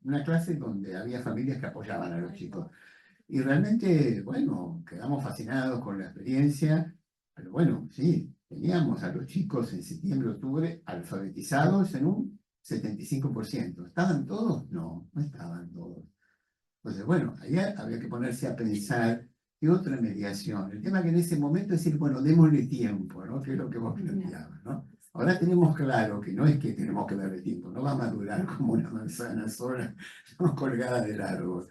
una clase donde había familias que apoyaban a los chicos. Y realmente, bueno, quedamos fascinados con la experiencia, pero bueno, sí, teníamos a los chicos en septiembre, octubre, alfabetizados en un 75%. ¿Estaban todos? No, no estaban todos. Entonces, bueno, ahí había que ponerse a pensar qué otra mediación. El tema que en ese momento es decir, bueno, démosle tiempo, ¿no? Que es lo que vos planteabas, ¿no? Ahora tenemos claro que no es que tenemos que darle tiempo, no va a madurar como una manzana sola, ¿no? Colgada del árbol.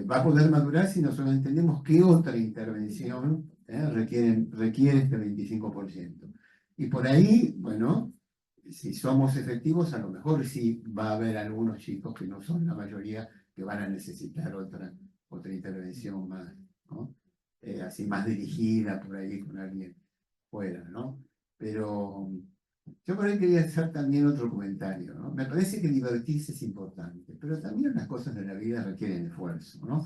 Va a poder madurar si nosotros entendemos qué otra intervención requiere este 25%. Y por ahí, bueno, si somos efectivos, a lo mejor sí va a haber algunos chicos que no son la mayoría que van a necesitar otra intervención más, ¿no? Así más dirigida por ahí con alguien fuera, ¿no? Pero yo por ahí quería hacer también otro comentario, ¿no? Me parece que divertirse es importante, pero también las cosas de la vida requieren esfuerzo, ¿no?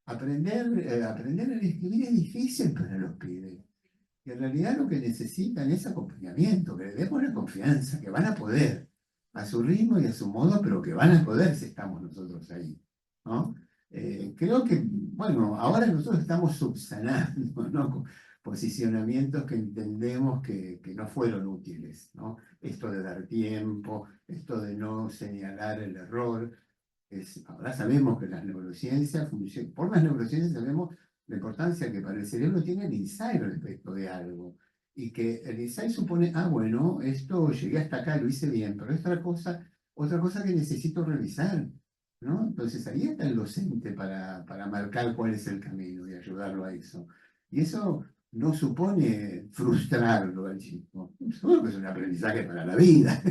Aprender a escribir es difícil para los pibes. Y en realidad lo que necesitan es acompañamiento, que les demos la confianza, que van a poder, a su ritmo y a su modo, pero que van a poder si estamos nosotros ahí, ¿no? Creo que, bueno, ahora nosotros estamos subsanando, ¿no? Posicionamientos que entendemos que no fueron útiles, ¿no? Esto de dar tiempo, esto de no señalar el error. Ahora sabemos que las neurociencias funcionan, por las neurociencias sabemos la importancia que para el cerebro tiene el insight respecto de algo. Y que el insight supone, bueno, esto llegué hasta acá, lo hice bien, pero es otra cosa que necesito revisar, ¿no? Entonces ahí está el docente para marcar cuál es el camino y ayudarlo a eso. Y eso no supone frustrarlo al chico, solo que es un aprendizaje para la vida.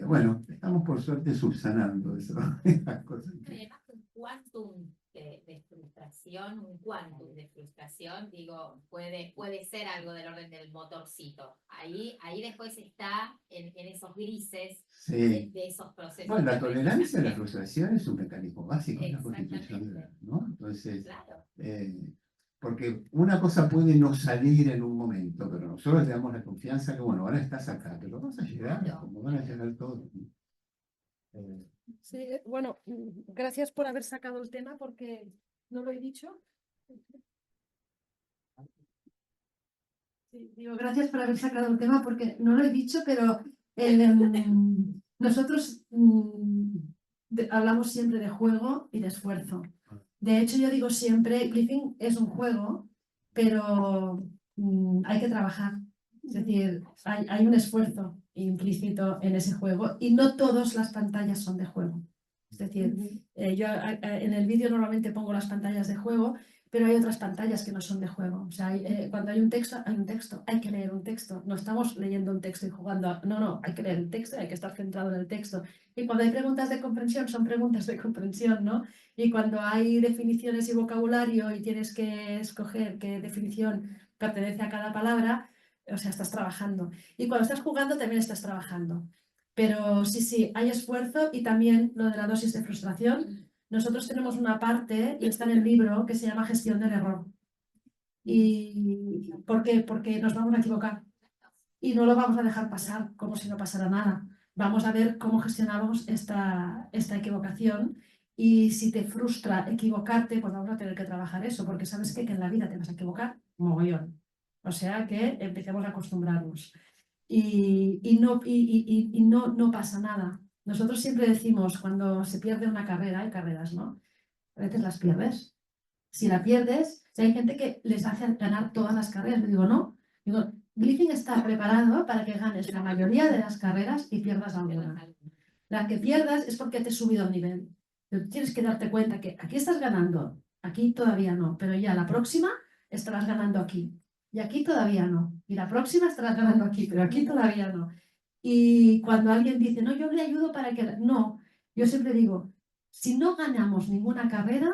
Bueno, estamos por suerte subsanando eso. Esas cosas. Además, un quantum de frustración, un quantum de frustración, digo, puede ser algo del orden del motorcito. Ahí después está en esos grises Sí. de esos procesos. Bueno, la de tolerancia a la aprendizaje. frustración es un mecanismo básico de la Exactamente. Constitución, ¿no? Entonces, Claro. porque una cosa puede no salir en un momento, pero nosotros le damos la confianza que, bueno, ahora estás acá, pero vas a llegar, Claro. como van a llegar todos, ¿no? Sí, bueno, gracias por haber sacado el tema porque no lo he dicho. Sí, digo, gracias por haber sacado el tema porque no lo he dicho, pero nosotros hablamos siempre de juego y de esfuerzo. De hecho, yo digo siempre, Griffin es un juego, pero hay que trabajar. Es decir, hay un esfuerzo implícito en ese juego y no todas las pantallas son de juego. Es decir, yo en el vídeo normalmente pongo las pantallas de juego, pero hay otras pantallas que no son de juego. O sea, cuando hay un texto, hay que leer un texto. No estamos leyendo un texto y jugando. No, hay que leer el texto, hay que estar centrado en el texto. Y cuando hay preguntas de comprensión, son preguntas de comprensión, ¿no? Y cuando hay definiciones y vocabulario y tienes que escoger qué definición pertenece a cada palabra, o sea, estás trabajando. Y cuando estás jugando también estás trabajando. Pero sí, hay esfuerzo y también lo de la dosis de frustración. Nosotros tenemos una parte, y está en el libro, que se llama gestión del error. ¿Y por qué? Porque nos vamos a equivocar. Y no lo vamos a dejar pasar como si no pasara nada. Vamos a ver cómo gestionamos esta equivocación. Y si te frustra equivocarte, pues vamos a tener que trabajar eso, porque sabes que en la vida te vas a equivocar mogollón. O sea que empecemos a acostumbrarnos. Y no pasa nada. Nosotros siempre decimos, cuando se pierde una carrera, hay carreras, ¿no? A veces las pierdes. Si la pierdes, si hay gente que les hace ganar todas las carreras. Yo digo, no. Digo, Griffin está preparado para que ganes la mayoría de las carreras y pierdas alguna. La que pierdas es porque te has subido al nivel. Pero tienes que darte cuenta que aquí estás ganando, aquí todavía no, pero ya la próxima estarás ganando aquí. Y aquí todavía no. Y la próxima estarás ganando aquí, pero aquí todavía no. Y cuando alguien dice, no, yo le ayudo para que... No, yo siempre digo, si no ganamos ninguna carrera,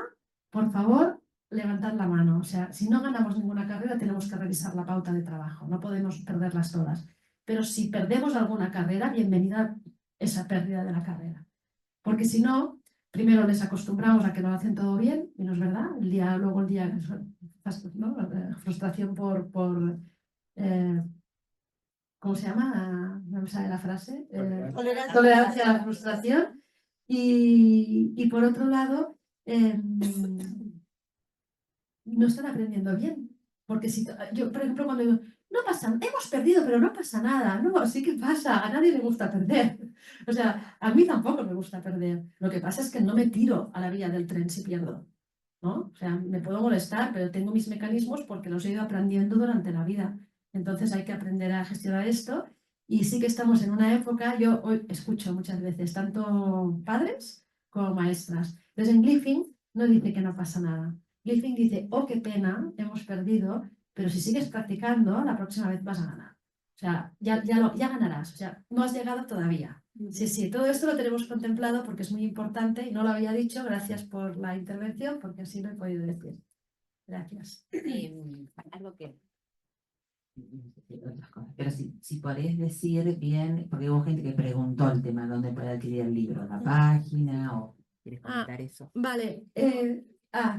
por favor, levantad la mano. O sea, si no ganamos ninguna carrera, tenemos que revisar la pauta de trabajo. No podemos perderlas todas. Pero si perdemos alguna carrera, bienvenida esa pérdida de la carrera. Porque si no, primero les acostumbramos a que lo hacen todo bien, y no es verdad. Luego el día, ¿no? Frustración ¿cómo se llama? No me sale la frase. Tolerancia a la frustración. Y por otro lado, no están aprendiendo bien. Porque si yo, por ejemplo, cuando digo, no pasa, hemos perdido, pero no pasa nada. No, sí que pasa, a nadie le gusta perder. O sea, a mí tampoco me gusta perder. Lo que pasa es que no me tiro a la vía del tren si pierdo, ¿no? O sea, me puedo molestar, pero tengo mis mecanismos porque los he ido aprendiendo durante la vida. Entonces hay que aprender a gestionar esto. Y sí que estamos en una época, yo hoy escucho muchas veces, tanto padres como maestras. Entonces en Glyphing no dice que no pasa nada. Glyphing dice, oh, qué pena, hemos perdido, pero si sigues practicando, la próxima vez vas a ganar. O sea, ya ganarás. O sea, no has llegado todavía. Sí, sí, todo esto lo tenemos contemplado porque es muy importante y no lo había dicho. Gracias por la intervención, porque así lo he podido decir. Gracias. Algo que Otras cosas. Pero si podés decir bien, porque hubo gente que preguntó el tema, ¿dónde puede adquirir el libro? ¿La página o quieres comentar eso? Vale.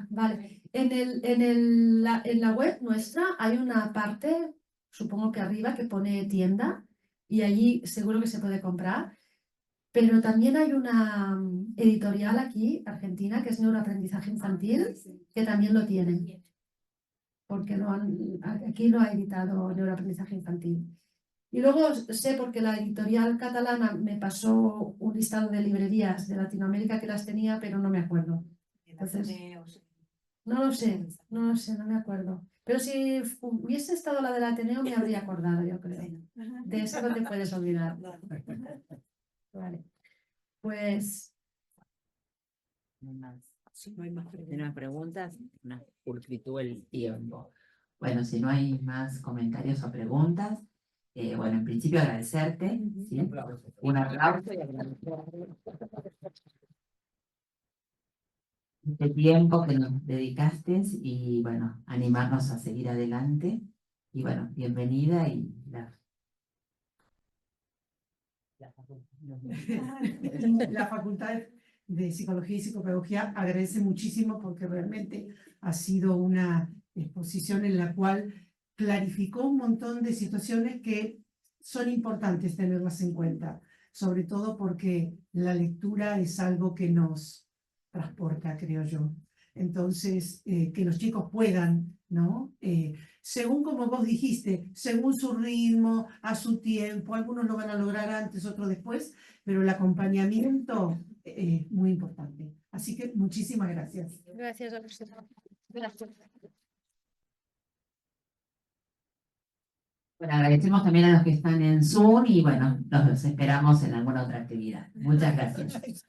Vale. En la web nuestra hay una parte, supongo que arriba, que pone tienda y allí seguro que se puede comprar. Pero también hay una editorial aquí, argentina, que es Neuroaprendizaje Infantil, que también lo tienen. Porque aquí lo ha editado Neuroaprendizaje Infantil. Y luego sé, porque la editorial catalana me pasó un listado de librerías de Latinoamérica que las tenía, pero no me acuerdo. Entonces, no lo sé, no me acuerdo. Pero si hubiese estado la del Ateneo me habría acordado, yo creo. De eso no te puedes olvidar. Vale. Pues... No hay más preguntas. Una pulcritud el tiempo. bueno, si no hay más comentarios o preguntas, bueno, en principio agradecerte, ¿sí? Un aplauso y agradecer este tiempo que nos dedicaste y bueno, animarnos a seguir adelante. Y bueno, bienvenida y La Facultad de Psicología y Psicopedagogía agradece muchísimo porque realmente ha sido una exposición en la cual clarificó un montón de situaciones que son importantes tenerlas en cuenta, sobre todo porque la lectura es algo que nos transporta, creo yo. Entonces, que los chicos puedan, ¿no? Según como vos dijiste, según su ritmo, a su tiempo, algunos lo van a lograr antes, otros después, pero el acompañamiento es muy importante. Así que muchísimas gracias. Gracias a usted. Gracias. bueno, agradecemos también a los que están en Zoom y bueno, los esperamos en alguna otra actividad. Muchas gracias.